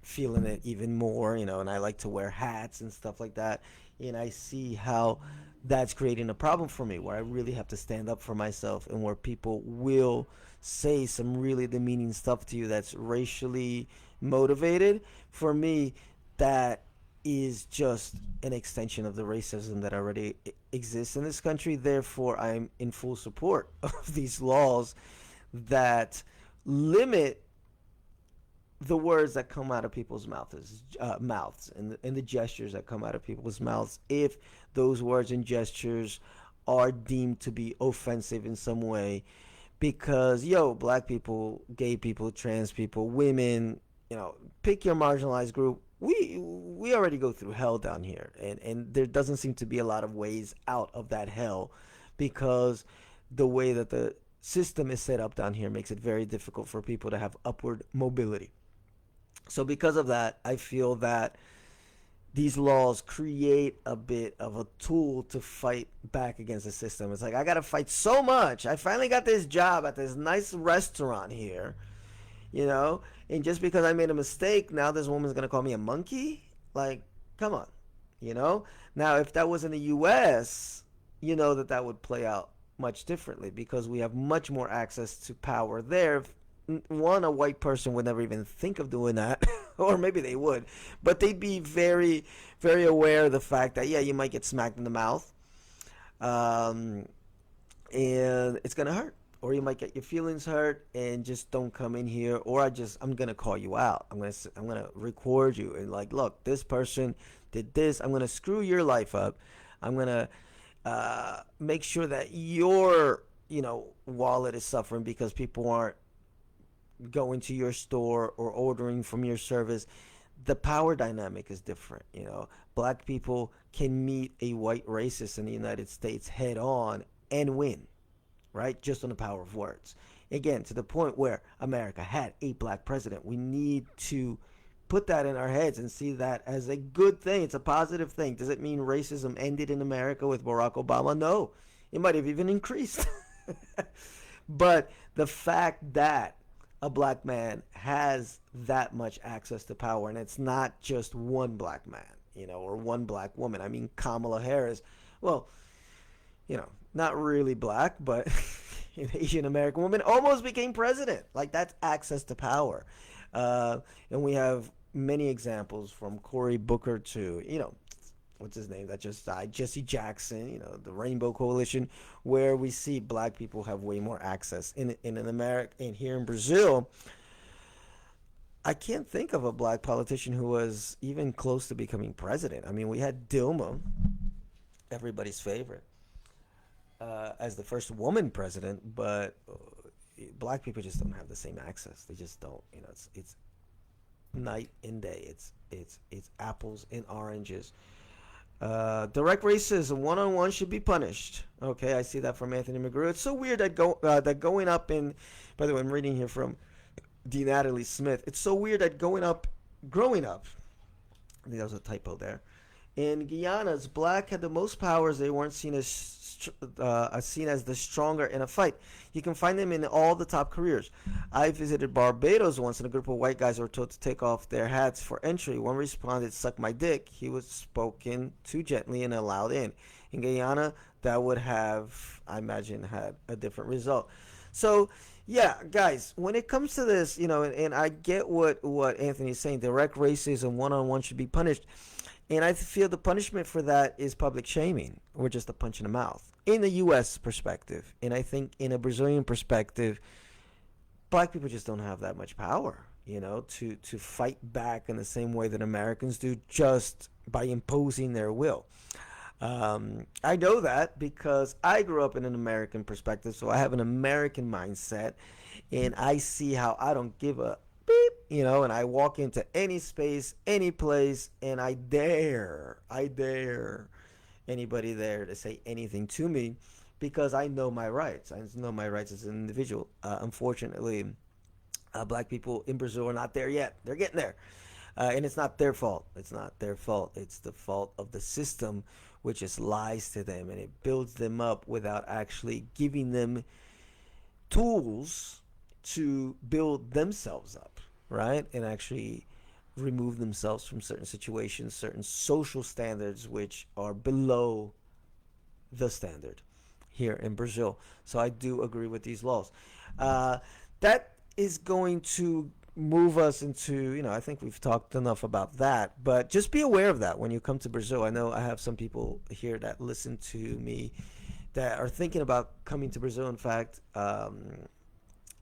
feeling it even more, and I like to wear hats and stuff like that. And I see how that's creating a problem for me where I really have to stand up for myself and where people will say some really demeaning stuff to you that's racially motivated. For me, that is just an extension of the racism that already exists in this country. Therefore, I'm in full support of these laws that limit the words that come out of people's mouths and the gestures that come out of people's mouths if those words and gestures are deemed to be offensive in some way. Because, black people, gay people, trans people, women, pick your marginalized group. We already go through hell down here, and there doesn't seem to be a lot of ways out of that hell because the way that the system is set up down here makes it very difficult for people to have upward mobility. So because of that, I feel that these laws create a bit of a tool to fight back against the system. It's like, I got to fight so much. I finally got this job at this nice restaurant here, and just because I made a mistake, now this woman's going to call me a monkey? Like, come on. Now, if that was in the U.S., that would play out much differently because we have much more access to power there. One, a white person would never even think of doing that, or maybe they would, but they'd be very, very aware of the fact that, yeah, you might get smacked in the mouth, and it's going to hurt, or you might get your feelings hurt, and just don't come in here, or I'm going to call you out. I'm going to record you, and like, look, this person did this. I'm going to screw your life up. I'm going to make sure that your, wallet is suffering because people aren't going to your store or ordering from your service. The power dynamic is different. Black people can meet a white racist in the United States head on and win, right? Just on the power of words. Again, to the point where America had a black president. We need to put that in our heads and see that as a good thing. It's a positive thing. Does it mean racism ended in America with Barack Obama? No. It might have even increased. But the fact that a black man has that much access to power, and it's not just one black man, or one black woman. I mean, Kamala Harris, well, not really black, but an Asian American woman almost became president. Like, that's access to power. And we have many examples from Cory Booker to, what's his name that just died, Jesse Jackson, the Rainbow Coalition, where we see black people have way more access. In America, and here in Brazil, I can't think of a black politician who was even close to becoming president. I mean, we had Dilma, everybody's favorite, as the first woman president, but black people just don't have the same access. They just don't. It's night and day. It's apples and oranges. Direct racism, one-on-one, should be punished. Okay, I see that from Anthony McGrew. It's so weird that going up in, by the way, I'm reading here from D. Natalie Smith. It's so weird that growing up, I think that was a typo there, In Guyana's black had the most powers. They weren't seen as the stronger in a fight. You can find them in all the top careers. I visited Barbados once, and a group of white guys were told to take off their hats for entry. One responded, "Suck my dick." He was spoken to gently and allowed in. In Guyana, that would have, I imagine, had a different result. So, yeah, guys, when it comes to this, and I get what Anthony is saying, direct racism, one on one should be punished. And I feel the punishment for that is public shaming or just a punch in the mouth. In the U.S. perspective, and I think in a Brazilian perspective, black people just don't have that much power, to fight back in the same way that Americans do, just by imposing their will. I know that because I grew up in an American perspective, so I have an American mindset, and I see how I don't give a beep, and I walk into any space, any place, and I dare anybody there to say anything to me because I know my rights. I know my rights as an individual. Unfortunately, black people in Brazil are not there yet. They're getting there. And it's not their fault. It's not their fault. It's the fault of the system, which just lies to them and it builds them up without actually giving them tools to build themselves up, right? And actually remove themselves from certain situations, certain social standards which are below the standard here in Brazil. So I do agree with these laws. That is going to move us into, I think we've talked enough about that, but just be aware of that when you come to Brazil. I know I have some people here that listen to me that are thinking about coming to Brazil. In fact,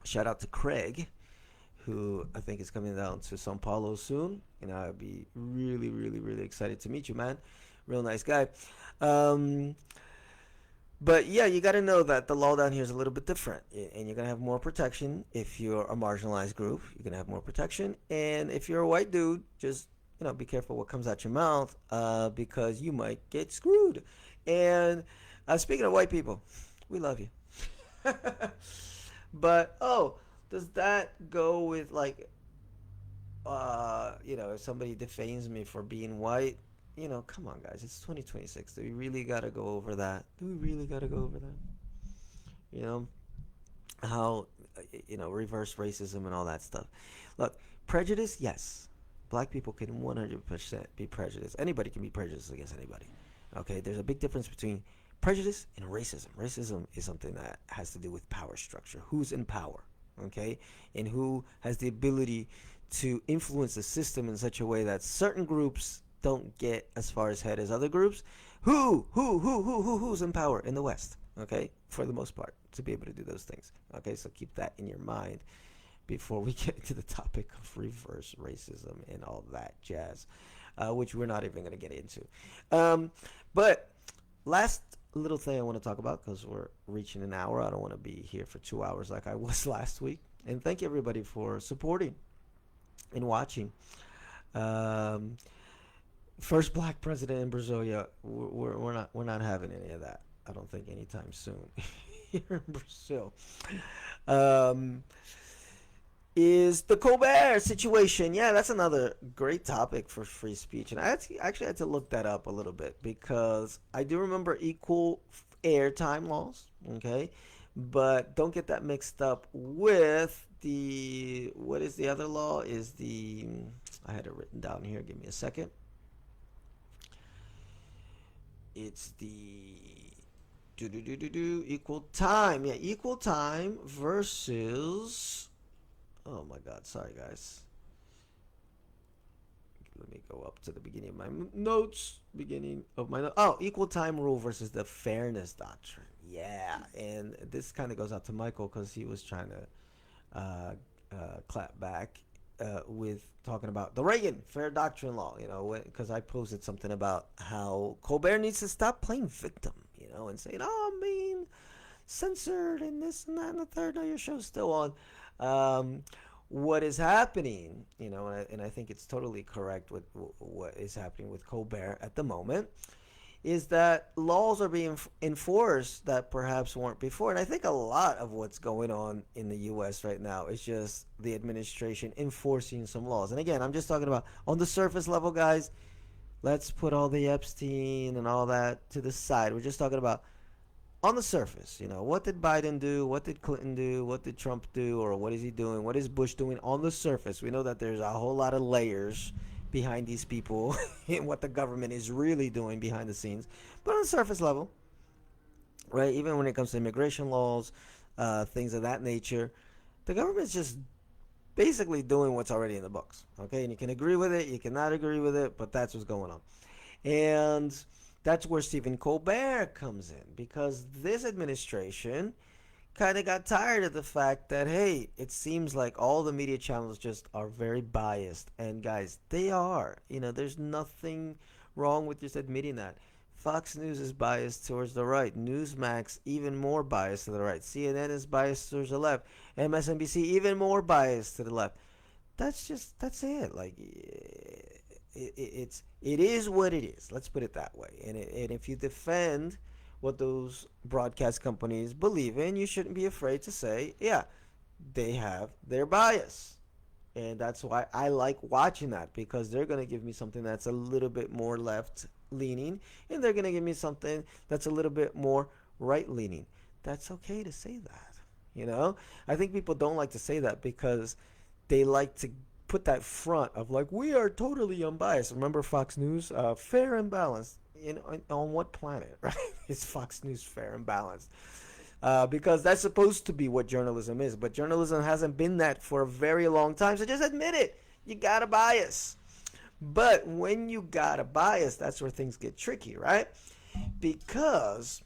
shout out to Craig, who I think is coming down to Sao Paulo soon. I'd be really, really, really excited to meet you, man. Real nice guy. But yeah, you got to know that the law down here is a little bit different, and you're gonna have more protection if you're a marginalized group. You're gonna have more protection, and if you're a white dude, just be careful what comes out your mouth, because you might get screwed. And speaking of white people, we love you. But does that go with like, if somebody defames me for being white? Come on, guys. It's 2026. Do we really got to go over that? How, reverse racism and all that stuff. Look, prejudice, yes. Black people can 100% be prejudiced. Anybody can be prejudiced against anybody. Okay? There's a big difference between prejudice and racism. Racism is something that has to do with power structure. Who's in power? Okay? And who has the ability to influence the system in such a way that certain groups don't get as far ahead as other groups. Who's in power in the West? Okay, for the most part, to be able to do those things. Okay, so keep that in your mind before we get to the topic of reverse racism and all that jazz, which we're not even going to get into. But last little thing I want to talk about, because we're reaching an hour. I don't want to be here for 2 hours like I was last week. And thank you everybody for supporting and watching. First black president in Brazil. Yeah, we're not having any of that. I don't think anytime soon here in Brazil. Is the Colbert situation? Yeah, that's another great topic for free speech, and I actually had to look that up a little bit because I do remember equal airtime laws. Okay, but don't get that mixed up with what is the other law? I had it written down here. Give me a second. It's the equal time. Yeah, equal time versus. Oh my God! Sorry, guys. Let me go up to the beginning of my notes. Equal time rule versus the fairness doctrine. Yeah, and this kind of goes out to Michael because he was trying to clap back with talking about the Reagan Fair Doctrine Law, because I posted something about how Colbert needs to stop playing victim, and saying, I'm being censored and this and that and the third. No, your show's still on. What is happening, and I think it's totally correct with what is happening with Colbert at the moment, is that laws are being enforced that perhaps weren't before. And I think a lot of what's going on in the U.S. right now is just the administration enforcing some laws. And again, I'm just talking about on the surface level, guys. Let's put all the Epstein and all that to the side. We're just talking about on the surface. What did Biden do? What did Clinton do? What did Trump do? Or what is he doing? What is Bush doing on the surface? We know that there's a whole lot of layers behind these people and what the government is really doing behind the scenes. But on the surface level, right, even when it comes to immigration laws, things of that nature, the government's just basically doing what's already in the books. Okay, and you can agree with it, you cannot agree with it, but that's what's going on. And that's where Stephen Colbert comes in, because this administration kind of got tired of the fact that, hey, it seems like all the media channels just are very biased. And guys, they are. There's nothing wrong with just admitting that. Fox News is biased towards the right. Newsmax even more biased to the right. CNN is biased towards the left. MSNBC even more biased to the left. That's it. Like it is what it is. Let's put it that way. And if you defend what those broadcast companies believe in, you shouldn't be afraid to say, yeah, they have their bias. And that's why I like watching that, because they're going to give me something that's a little bit more left leaning, and they're going to give me something that's a little bit more right leaning. That's okay to say that. I think people don't like to say that because they like to put that front of like, we are totally unbiased. Remember Fox News? Fair and balanced. On what planet, right? Is Fox News fair and balanced? Because that's supposed to be what journalism is. But journalism hasn't been that for a very long time. So just admit it. You got a bias. But when you got a bias, that's where things get tricky, right? Because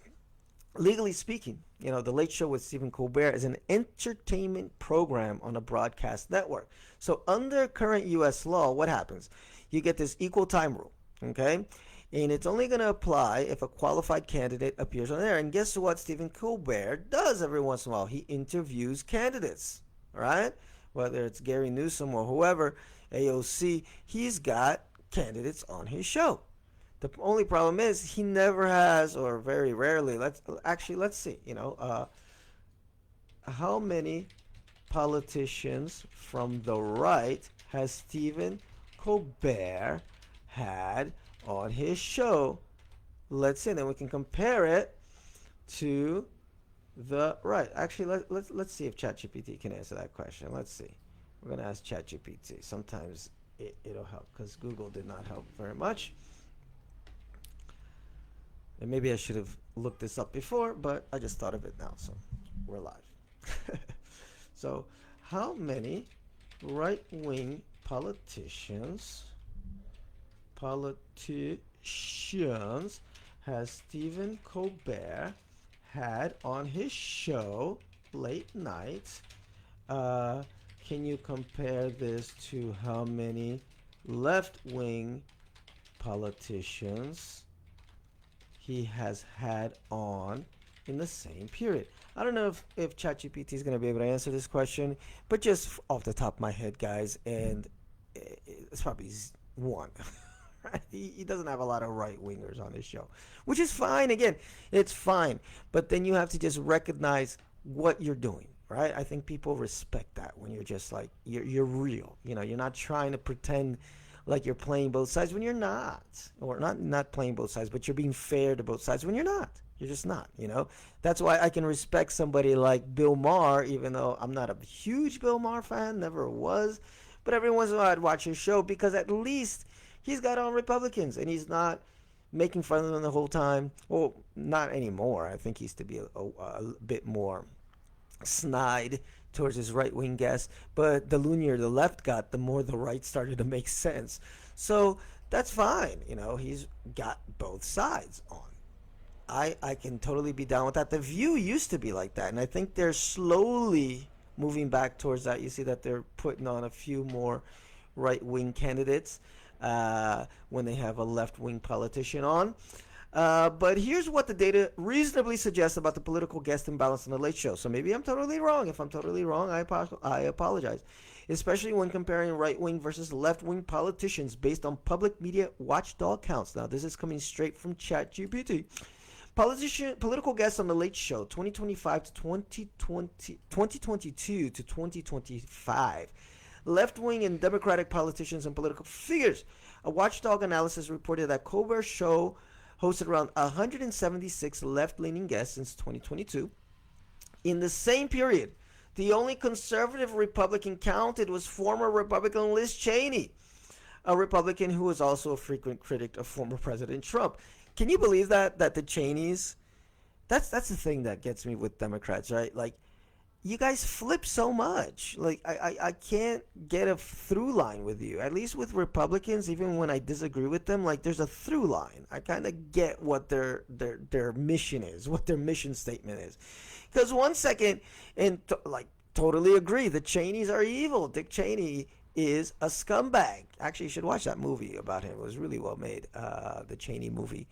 legally speaking, The Late Show with Stephen Colbert is an entertainment program on a broadcast network. So under current U.S. law, what happens? You get this equal time rule, okay? And it's only going to apply if a qualified candidate appears on air. And guess what Stephen Colbert does every once in a while? He interviews candidates, right? Whether it's Gary Newsom or whoever, AOC, he's got candidates on his show. The only problem is he never has, or very rarely, let's see, how many politicians from the right has Stephen Colbert had on his show? Let's see, then we can compare it to the right. Actually, let's see if ChatGPT can answer that question. Let's see. We're going to ask ChatGPT. Sometimes it'll help, because Google did not help very much. And maybe I should have looked this up before, but I just thought of it now, so we're live. So, how many right-wing politicians has Stephen Colbert had on his show late night? Can you compare this to how many left-wing politicians he has had on in the same period? I don't know if ChatGPT is going to be able to answer this question, but just off the top of my head, guys, and it's probably one. He doesn't have a lot of right-wingers on his show, which is fine. Again, it's fine. But then you have to just recognize what you're doing, right? I think people respect that when you're just like, you're real. You're not trying to pretend like you're playing both sides when you're not. Or not playing both sides, but you're being fair to both sides when you're not. You're just not, That's why I can respect somebody like Bill Maher, even though I'm not a huge Bill Maher fan, never was. But every once in a while I'd watch his show, because at least he's got on Republicans, and he's not making fun of them the whole time. Well, not anymore. I think he used to be a bit more snide towards his right-wing guests. But the loonier the left got, the more the right started to make sense. So that's fine. He's got both sides on. I can totally be down with that. The View used to be like that, and I think they're slowly moving back towards that. You see that they're putting on a few more right-wing candidates when they have a left-wing politician on. But here's what the data reasonably suggests about the political guest imbalance on The Late Show. So maybe I'm totally wrong. If I'm totally wrong, I apologize. Especially when comparing right-wing versus left-wing politicians based on public media watchdog counts. Now, this is coming straight from ChatGPT. Political guests on The Late Show, 2025 to 2022 to 2025. Left-wing and Democratic politicians and political figures A watchdog analysis reported that Colbert's show hosted around 176 left-leaning guests since 2022. In the same period, the only conservative Republican counted was former Republican Liz Cheney, a Republican who was also a frequent critic of former President Trump. Can you believe that the Cheneys? That's the thing that gets me with Democrats, right? Like, you guys flip so much. Like, I can't get a through line with you. At least with Republicans, even when I disagree with them, like, there's a through line. I kind of get what their mission is, what their mission statement is. Because one second, and like, totally agree, the Cheneys are evil. Dick Cheney is a scumbag. Actually, you should watch that movie about him. It was really well made. The Cheney movie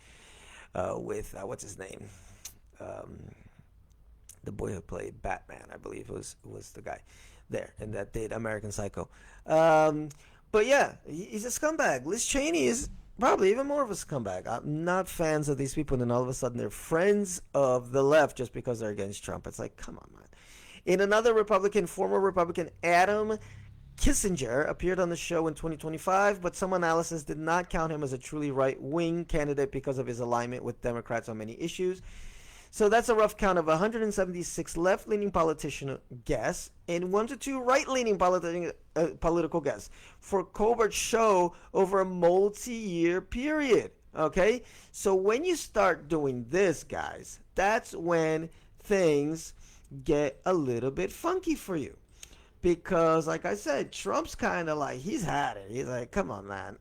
with what's his name? The boy who played Batman, I believe, was the guy there, and that did American Psycho. But yeah, he's a scumbag. Liz Cheney is probably even more of a scumbag. I'm not fans of these people, and then all of a sudden they're friends of the left just because they're against Trump. It's like, come on, man. In another Republican, former Republican Adam Kissinger appeared on the show in 2025, but some analysis did not count him as a truly right-wing candidate because of his alignment with Democrats on many issues. So that's a rough count of 176 left-leaning politician guests and 1 to 2 right-leaning political guests for Colbert's show over a multi-year period. Okay? So when you start doing this, guys, that's when things get a little bit funky for you. Because, like I said, Trump's kind of like, he's had it. He's like, come on, man.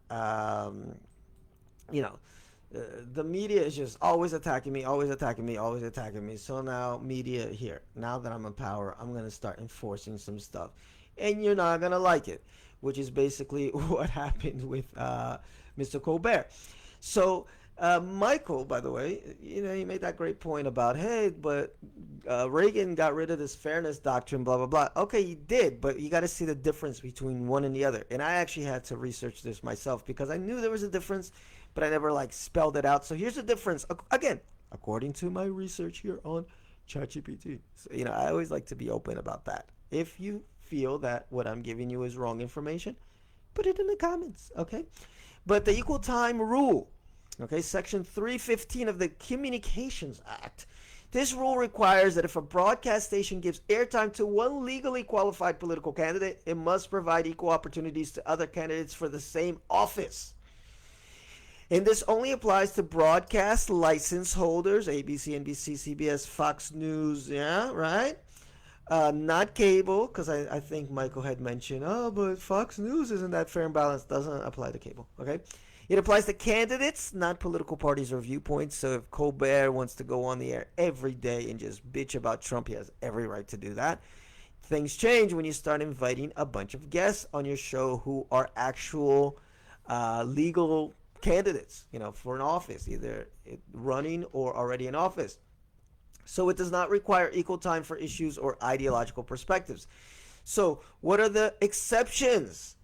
The media is just always attacking me, always attacking me, always attacking me. So now, media here. Now that I'm in power, I'm going to start enforcing some stuff. And you're not going to like it, which is basically what happened with Mr. Colbert. So, Michael, by the way, he made that great point about, hey, but Reagan got rid of this fairness doctrine, blah, blah, blah. Okay, he did, but you got to see the difference between one and the other. And I actually had to research this myself because I knew there was a difference, but I never spelled it out. So here's the difference. Again, according to my research here on ChatGPT. So, I always like to be open about that. If you feel that what I'm giving you is wrong information, put it in the comments, okay? But the equal time rule, okay, Section 315 of the Communications Act. This rule requires that if a broadcast station gives airtime to one legally qualified political candidate, it must provide equal opportunities to other candidates for the same office. And this only applies to broadcast license holders, ABC, NBC, CBS, Fox News, yeah, right? Not cable, because I think Michael had mentioned, but Fox News isn't that fair and balanced. Doesn't apply to cable, okay? It applies to candidates, not political parties or viewpoints. So if Colbert wants to go on the air every day and just bitch about Trump, he has every right to do that. Things change when you start inviting a bunch of guests on your show who are actual legal candidates, for an office, either running or already in office. So it does not require equal time for issues or ideological perspectives. So what are the exceptions?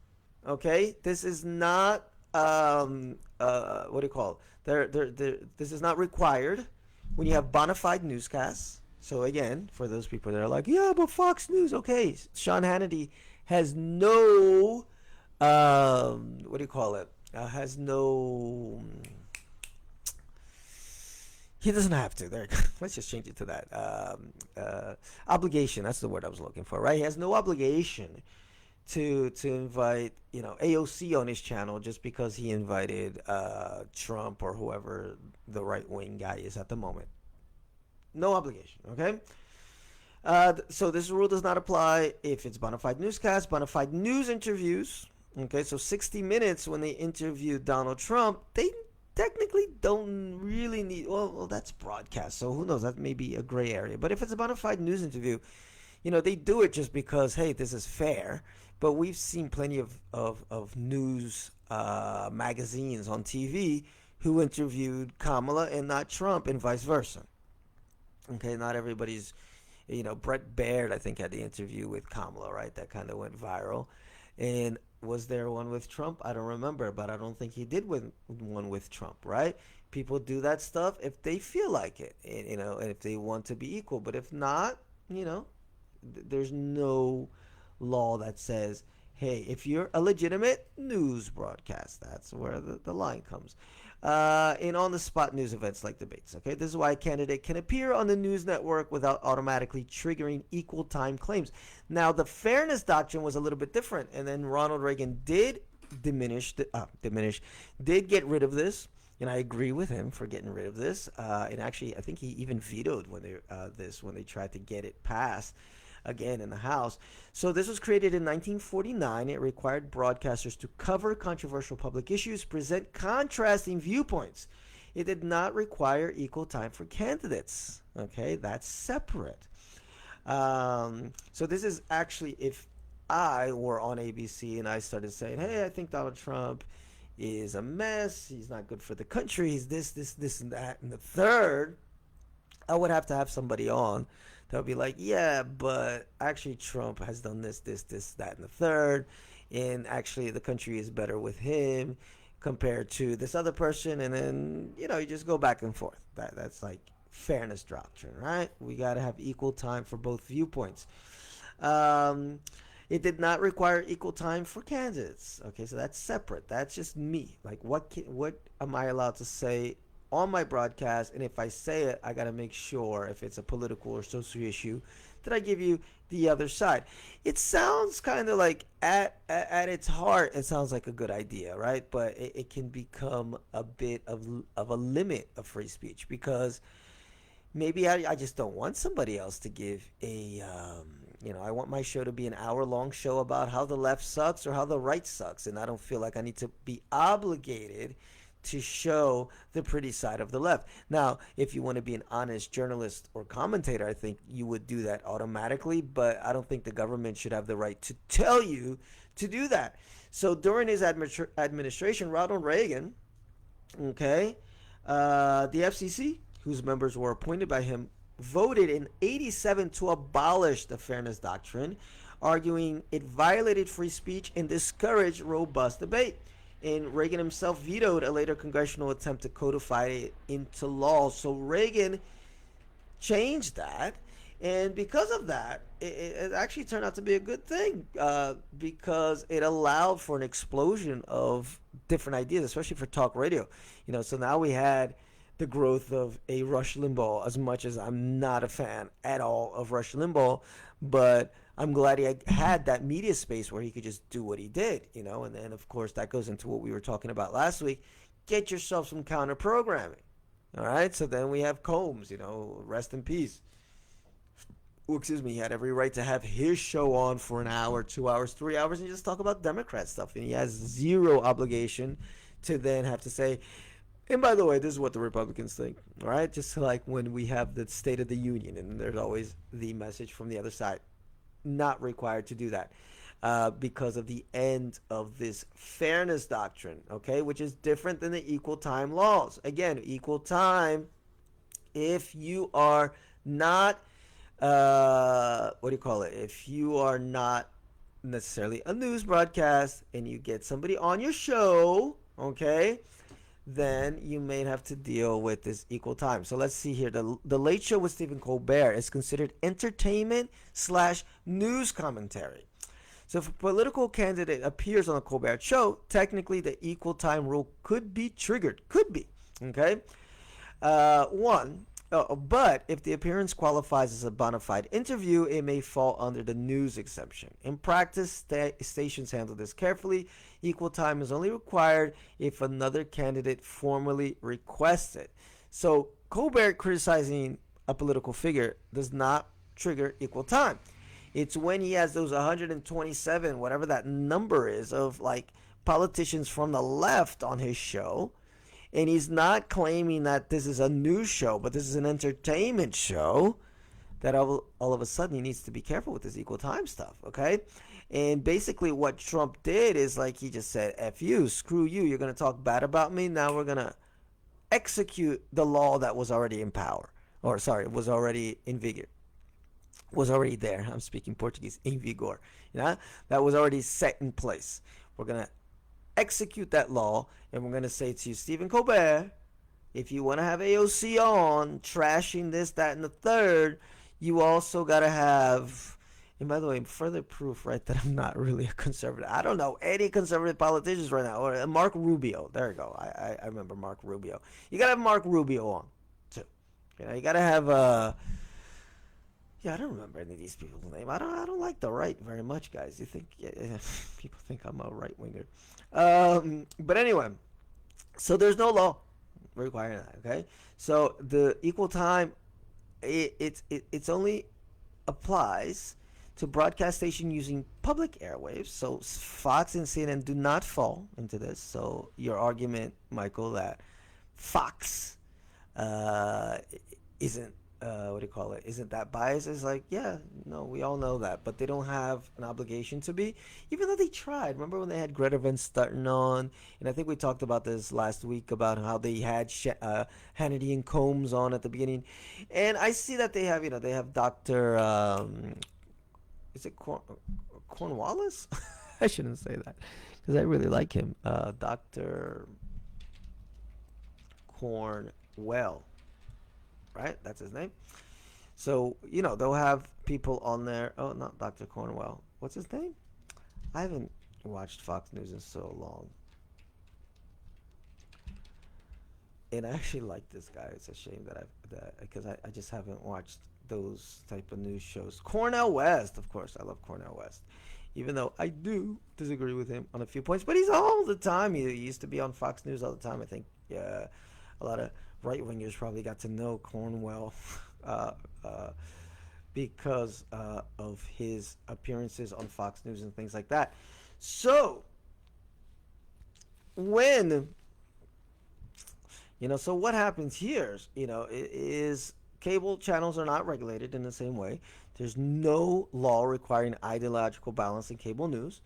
Okay, this is not what do you call it? This is not required when you have bona fide newscasts. So again, for those people that are like, yeah, but Fox News, okay, Sean Hannity has no what do you call it? Has no. He doesn't have to. There, let's just change it to that. Obligation. That's the word I was looking for. Right? He has no obligation to invite AOC on his channel just because he invited Trump or whoever the right wing guy is at the moment. No obligation. Okay. So this rule does not apply if it's bona fide newscast, bona fide news interviews. Okay, so 60 Minutes, when they interviewed Donald Trump, they technically don't really need, well, that's broadcast, so who knows, that may be a gray area. But if it's a bona fide news interview, they do it just because, hey, this is fair. But we've seen plenty of news magazines on TV who interviewed Kamala and not Trump, and vice versa. Okay, not everybody's, Brett Baird, I think, had the interview with Kamala, right? That kind of went viral. And was there one with Trump? I don't remember, but I don't think he did one with Trump, right? People do that stuff if they feel like it, and if they want to be equal. But if not, there's no law that says, hey, if you're a legitimate news broadcast, that's where the line comes. In on the spot news events like debates. Okay, this is why a candidate can appear on the news network without automatically triggering equal time claims. Now, the fairness doctrine was a little bit different, and then Ronald Reagan did did get rid of this. And I agree with him for getting rid of this. And actually, I think he even vetoed when they tried to get it passed again in the House. So this was created in 1949. It required broadcasters to cover controversial public issues, present contrasting viewpoints. It did not require equal time for candidates. Okay, that's separate. So this is actually if I were on ABC and I started saying, hey, I think Donald Trump is a mess. He's not good for the country. He's this, and that, and the third. I would have to have somebody on that would be like, yeah, but actually Trump has done this, that, and the third, and actually the country is better with him compared to this other person, and then you just go back and forth. That's like fairness doctrine, right? We got to have equal time for both viewpoints. It did not require equal time for candidates. Okay, so that's separate. That's just me. Like, what am I allowed to say on my broadcast? And if I say it, I got to make sure, if it's a political or social issue, that I give you the other side. It sounds kind of like, at its heart, it sounds like a good idea, right? But it can become a bit of a limit of free speech, because maybe I just don't want somebody else to give I want my show to be an hour-long show about how the left sucks or how the right sucks, and I don't feel like I need to be obligated to show the pretty side of the left. Now, if you want to be an honest journalist or commentator, I think you would do that automatically, but I don't think the government should have the right to tell you to do that. So during his administration, Ronald Reagan, the FCC, whose members were appointed by him, voted in '87 to abolish the fairness doctrine, arguing it violated free speech and discouraged robust debate. And Reagan himself vetoed a later congressional attempt to codify it into law. So Reagan changed that, and because of that, it actually turned out to be a good thing, because it allowed for an explosion of different ideas, especially for talk radio. So now we had the growth of a Rush Limbaugh, as much as I'm not a fan at all of Rush Limbaugh, but I'm glad he had that media space where he could just do what he did, and then of course that goes into what we were talking about last week. Get yourself some counter programming. All right, so then we have Combs, rest in peace. He had every right to have his show on for an hour, 2 hours, 3 hours, and just talk about Democrat stuff, and he has zero obligation to then have to say, and by the way, this is what the Republicans think, all right? Just like when we have the State of the Union, and there's always the message from the other side. Not required to do that because of the end of this fairness doctrine, okay, which is different than the equal time laws. Again, equal time, if you are not, if you are not necessarily a news broadcast and you get somebody on your show, okay, then you may have to deal with this equal time. So let's see here. The Late Show with Stephen Colbert is considered entertainment/news commentary. So if a political candidate appears on the Colbert Show, technically the equal time rule could be triggered. Could be. Okay? But if the appearance qualifies as a bona fide interview, it may fall under the news exemption. In practice, stations handle this carefully. Equal time is only required if another candidate formally requests it. So Colbert criticizing a political figure does not trigger equal time. It's when he has those 127, whatever that number is, of like politicians from the left on his show, and he's not claiming that this is a news show, but this is an entertainment show, that all of a sudden he needs to be careful with this equal time stuff, okay? And basically what Trump did is like he just said, F you, screw you, you're going to talk bad about me, now we're going to execute the law that was already in power. Was already in vigor. Was already there. I'm speaking Portuguese, in vigor. That was already set in place. We're going to execute that law, and we're going to say to you, Stephen Colbert, if you want to have AOC on, trashing this, that, and the third, you also got to have And by the way, further proof, right, that I'm not really a conservative. I don't know any conservative politicians right now. Or Mark Rubio. There you go. I remember Mark Rubio. You gotta have Mark Rubio on too. You gotta have yeah, I don't remember any of these people's name. I don't like the right very much, guys. You think people think I'm a right winger. But anyway, so there's no law requiring that. Okay, so the equal time it's only applies to broadcast station using public airwaves. So Fox and CNN do not fall into this. So your argument, Michael, that Fox uh, isn't what do you call it? Isn't that biased? It's like, yeah, no, we all know that, but they don't have an obligation to be, even though they tried. Remember when they had Greta Van Sutton on, and I think we talked about this last week about how they had Hannity and Combs on at the beginning, and I see that they have, they have Doctor, is it Cornwallis? I shouldn't say that because I really like him, Doctor Cornwell, right? That's his name. So, they'll have people on there. Oh, not Dr. Cornwell. What's his name? I haven't watched Fox News in so long. And I actually like this guy. It's a shame because I just haven't watched those type of news shows. Cornel West, of course. I love Cornel West. Even though I do disagree with him on a few points, but he's all the time. He used to be on Fox News all the time. I think a lot of right wingers probably got to know Cornwell because of his appearances on Fox News and things like that. So when so what happens here is cable channels are not regulated in the same way. There's no law requiring ideological balance in cable news.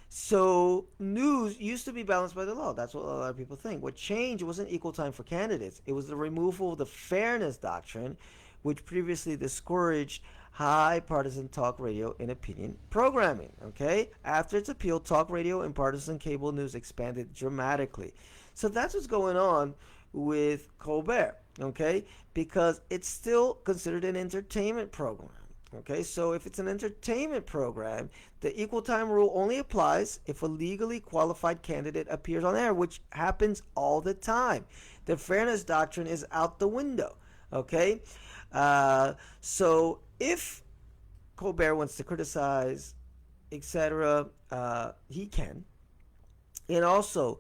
So news used to be balanced by the law. That's what a lot of people think. What changed wasn't equal time for candidates. It was the removal of the fairness doctrine, which previously discouraged high partisan talk radio and opinion programming. Okay? After its appeal, talk radio and partisan cable news expanded dramatically. So that's what's going on with Colbert. Okay? Because it's still considered an entertainment program. Okay, so if it's an entertainment program, the equal time rule only applies if a legally qualified candidate appears on air, which happens all the time. The fairness doctrine is out the window. Okay, so if Colbert wants to criticize, etc., he can. And also,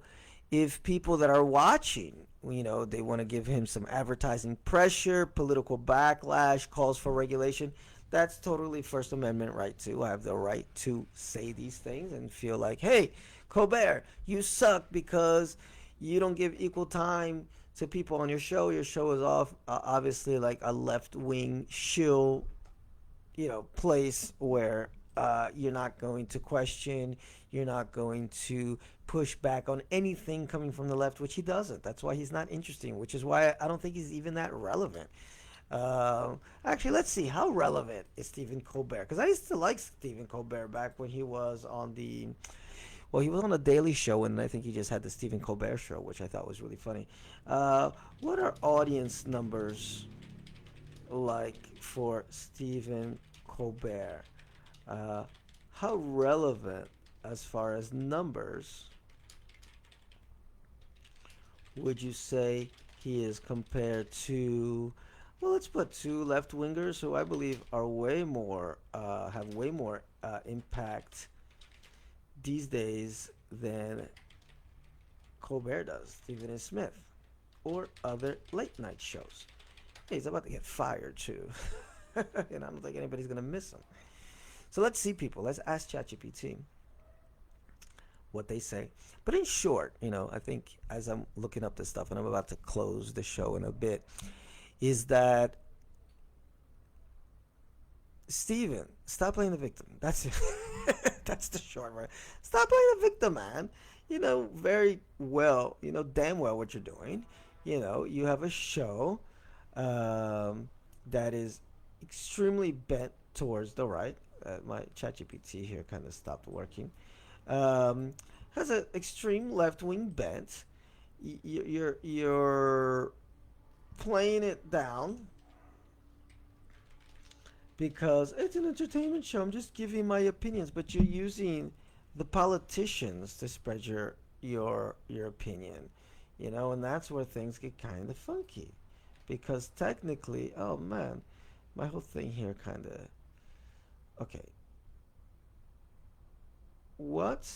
if people that are watching, they want to give him some advertising pressure, political backlash, calls for regulation, that's totally First Amendment right too. I have the right to say these things and feel like, hey, Colbert, you suck because you don't give equal time to people on your show. Your show is off, obviously like a left-wing shill, place where you're not going to question, you're not going to push back on anything coming from the left, which he doesn't. That's why he's not interesting, which is why I don't think he's even that relevant. Actually, let's see, how relevant is Stephen Colbert? Because I used to like Stephen Colbert back when he was on he was on a Daily Show, and I think he just had the Stephen Colbert Show, which I thought was really funny. What are audience numbers like for Stephen Colbert? How relevant as far as numbers would you say he is compared to? Well, let's put two left wingers who I believe are way more have way more impact these days than Colbert does, Stephen A. Smith, or other late night shows. Hey, he's about to get fired too, and I don't think anybody's gonna miss him. So let's see, people. Let's ask ChatGPT what they say. But in short, I think as I'm looking up this stuff, and I'm about to close the show in a bit, is that Steven, stop playing the victim. That's it. That's the short version. Stop playing the victim, man. Very well, damn well what you're doing. You have a show that is extremely bent towards the right. My ChatGPT here kind of stopped working. Has an extreme left-wing bent. You're playing it down because it's an entertainment show. I'm just giving my opinions, but you're using the politicians to spread your opinion, and that's where things get kind of funky, because technically, oh man, my whole thing here kind of okay. What?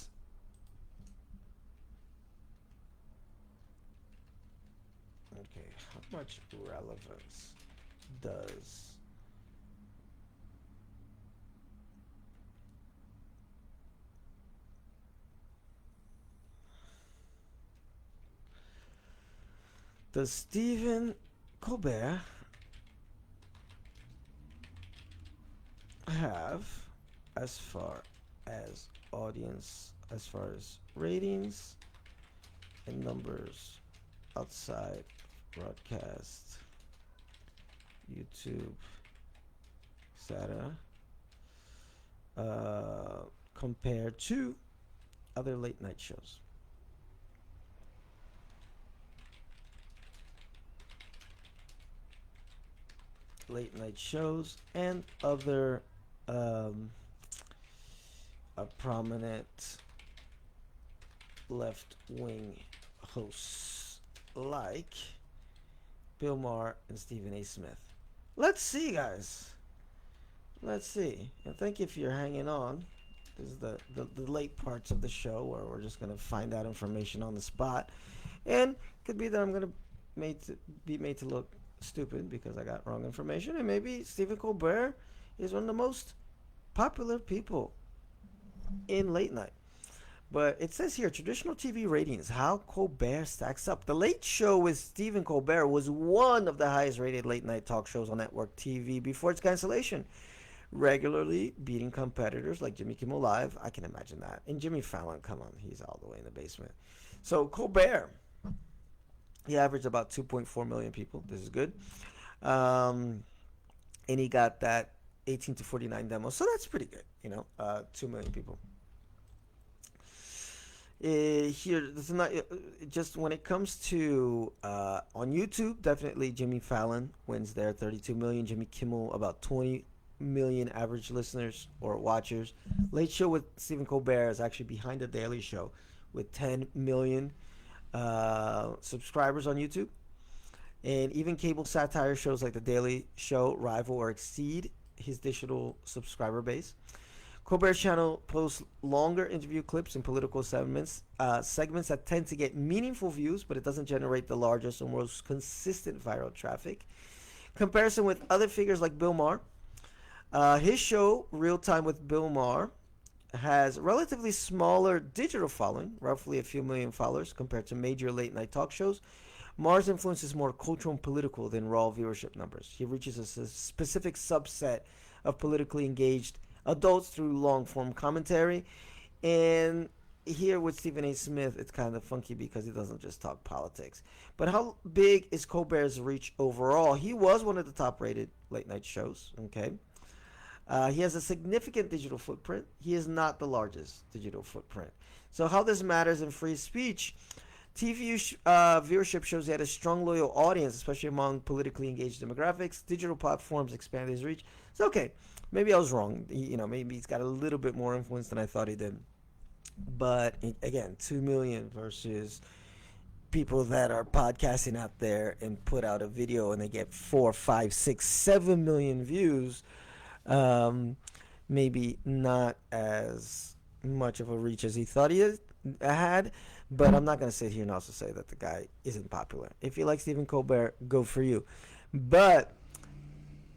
Okay, how much relevance does Stephen Colbert have as far as audience, as far as ratings and numbers outside broadcast, YouTube, etc., compared to other late night shows? Late night shows and other um, prominent left wing hosts like Bill Maher and Stephen A. Smith. Let's see, guys. Let's see. And thank you if you're hanging on. This is the late parts of the show where we're just going to find out information on the spot. And could be that I'm going to be made to look stupid because I got wrong information. And maybe Stephen Colbert is one of the most popular people in late night. But it says here, traditional TV ratings, how Colbert stacks up. The Late Show with Stephen Colbert was one of the highest rated late night talk shows on network TV before its cancellation, regularly beating competitors like Jimmy Kimmel Live. I can imagine that. And Jimmy Fallon, come on, he's all the way in the basement. So Colbert, he averaged about 2.4 million people. This is good. And he got that 18 to 49 demo. So that's pretty good, 2 million people. Here, this is not just when it comes to on YouTube. Definitely, Jimmy Fallon wins there, 32 million. Jimmy Kimmel, about 20 million average listeners or watchers. Late Show with Stephen Colbert is actually behind the Daily Show with 10 million subscribers on YouTube. And even cable satire shows like The Daily Show rival or exceed his digital subscriber base. Colbert's channel posts longer interview clips and political segments that tend to get meaningful views, but it doesn't generate the largest or most consistent viral traffic. Comparison with other figures like Bill Maher. His show, Real Time with Bill Maher, has relatively smaller digital following, roughly a few million followers, compared to major late-night talk shows. Maher's influence is more cultural and political than raw viewership numbers. He reaches a specific subset of politically engaged adults through long-form commentary. And here with Stephen A. Smith, it's kind of funky because he doesn't just talk politics. But how big is Colbert's reach overall? He was one of the top-rated late-night shows, okay? He has a significant digital footprint. He is not the largest digital footprint. So how this matters in free speech, TV viewership shows he had a strong, loyal audience, especially among politically engaged demographics. Digital platforms expanded his reach. It's okay. Maybe I was wrong. Maybe he's got a little bit more influence than I thought he did. But again, 2 million versus people that are podcasting out there and put out a video and they get 4, 5, 6, 7 million views. Maybe not as much of a reach as he thought he had. But I'm not going to sit here and also say that the guy isn't popular. If you like Stephen Colbert, go for you. But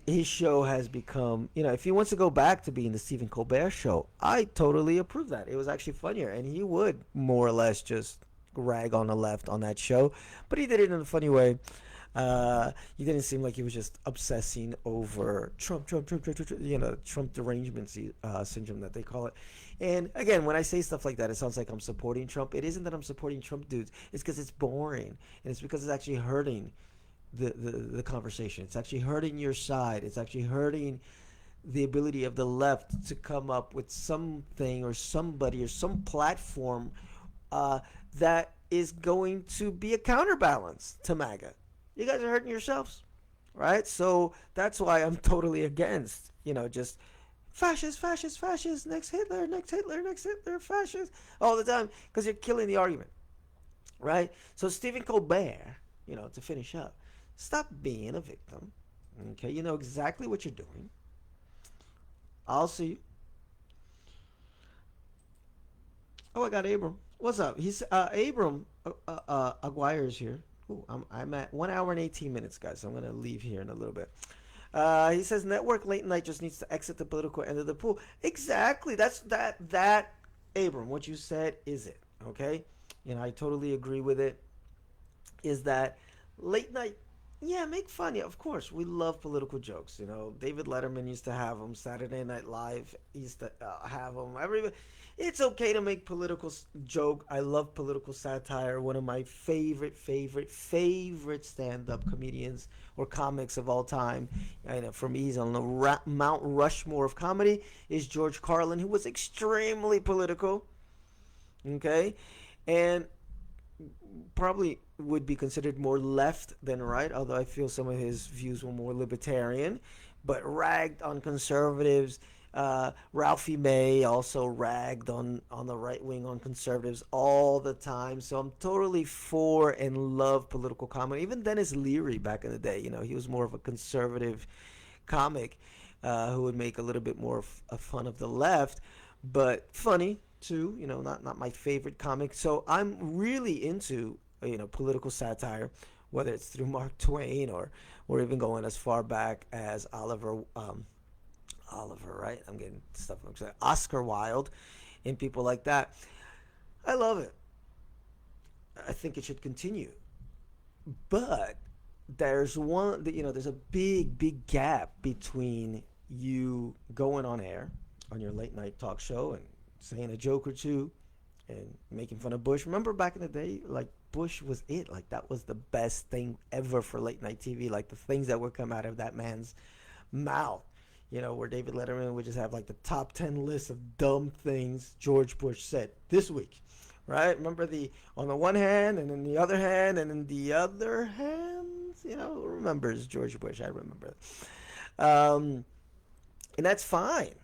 his show has become, if he wants to go back to being the Stephen Colbert Show, I totally approve that. It was actually funnier, and he would more or less just rag on the left on that show, but he did it in a funny way. He didn't seem like he was just obsessing over Trump, Trump derangement syndrome that they call it. And again, when I say stuff like that, it sounds like I'm supporting Trump. It isn't that I'm supporting Trump dudes. It's because it's boring, and it's because it's actually hurting the conversation. It's actually hurting your side. It's actually hurting the ability of the left to come up with something or somebody or some platform that is going to be a counterbalance to MAGA. You guys are hurting yourselves, right? So that's why I'm totally against, just fascist, fascist, fascist, next Hitler, next Hitler, next Hitler, fascist, all the time, because you're killing the argument, right? So Stephen Colbert, to finish up, stop being a victim. Okay, you know exactly what you're doing. I'll see you. Oh, I got Abram. What's up? He's Abram Aguirre's here. Ooh, I'm at 1 hour and 18 minutes, guys. So I'm gonna leave here in a little bit. He says network late night just needs to exit the political end of the pool. Exactly. That Abram, what you said is it. Okay, I totally agree with it. Is that late night? Yeah, make fun. Yeah, of course. We love political jokes. David Letterman used to have them. Saturday Night Live used to have them. Everybody, it's okay to make political joke. I love political satire. One of my favorite stand-up comedians or comics of all time. I know for me, he's on the Mount Rushmore of comedy. Is George Carlin, who was extremely political. Okay, and probably would be considered more left than right, although I feel some of his views were more libertarian, but ragged on conservatives. Ralphie May also ragged on the right wing on conservatives all the time. So I'm totally for and love political comedy. Even Dennis Leary back in the day, he was more of a conservative comic who would make a little bit more fun of the left, but funny too. Not my favorite comic. So I'm really into political satire, whether it's through Mark Twain or even going as far back as Oliver, right? I'm getting stuff like that. Oscar Wilde and people like that. I love it. I think it should continue. But there's a big gap between you going on air on your late night talk show and saying a joke or two and making fun of Bush. Remember back in the day, like Bush was it. Like that was the best thing ever for late night TV. Like the things that would come out of that man's mouth. Where David Letterman would just have like the top 10 list of dumb things George Bush said this week, right? Remember on the one hand and then the other hand and then the other hand, who remembers George Bush? I remember. And that's fine.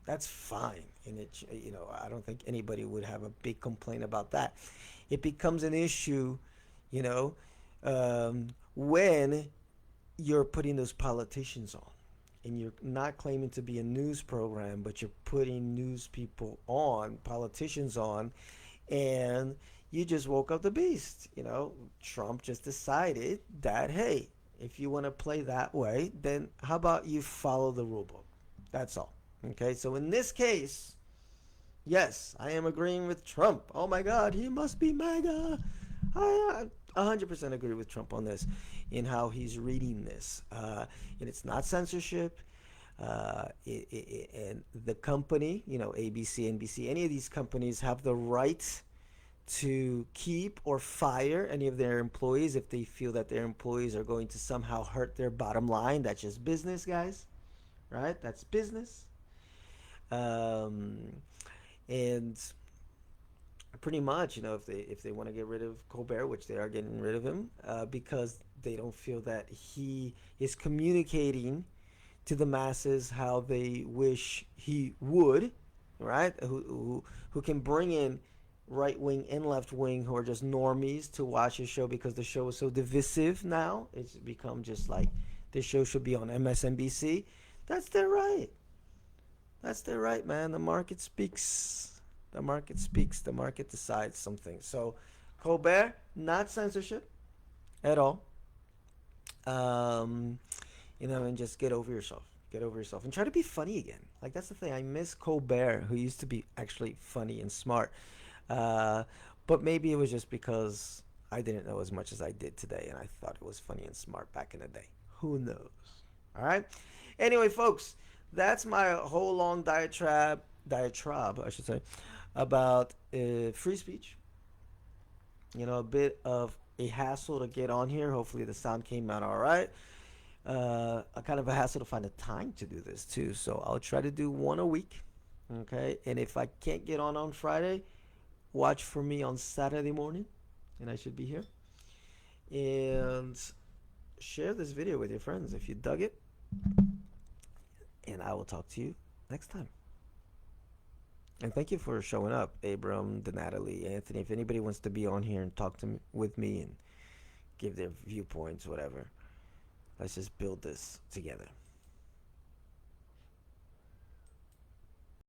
That's fine. And I don't think anybody would have a big complaint about that. It becomes an issue, you know, when you're putting those politicians on and you're not claiming to be a news program, but you're putting news people on, politicians on, and you just woke up the beast. Trump just decided that, hey, if you want to play that way, then how about you follow the rule book? That's all. Okay, so in this case, yes, I am agreeing with Trump. Oh my God, he must be MAGA. I 100% agree with Trump on this, in how he's reading this. And it's not censorship. And the company, ABC, NBC, any of these companies have the right to keep or fire any of their employees if they feel that their employees are going to somehow hurt their bottom line. That's just business, guys. Right? That's business. And pretty much, if they want to get rid of Colbert, which they are getting rid of him, because they don't feel that he is communicating to the masses how they wish he would, right? Who can bring in right wing and left wing who are just normies to watch his show because the show is so divisive now. It's become just like this show should be on MSNBC. That's their right. That's their right, man. The market speaks. The market speaks. The market decides something. So, Colbert, not censorship at all. And just get over yourself. Get over yourself and try to be funny again. Like, that's the thing. I miss Colbert, who used to be actually funny and smart. But maybe it was just because I didn't know as much as I did today, and I thought it was funny and smart back in the day. Who knows? All right. Anyway, folks, that's my whole long diatribe, I should say, about free speech. A bit of a hassle to get on here. Hopefully the sound came out all right. A kind of a hassle to find the time to do this too. So I'll try to do one a week. Okay. And if I can't get on Friday, watch for me on Saturday morning, and I should be here. And share this video with your friends if you dug it. And I will talk to you next time. And thank you for showing up, Abram, Natalie, Anthony. If anybody wants to be on here and talk to me, with me and give their viewpoints, whatever, let's just build this together.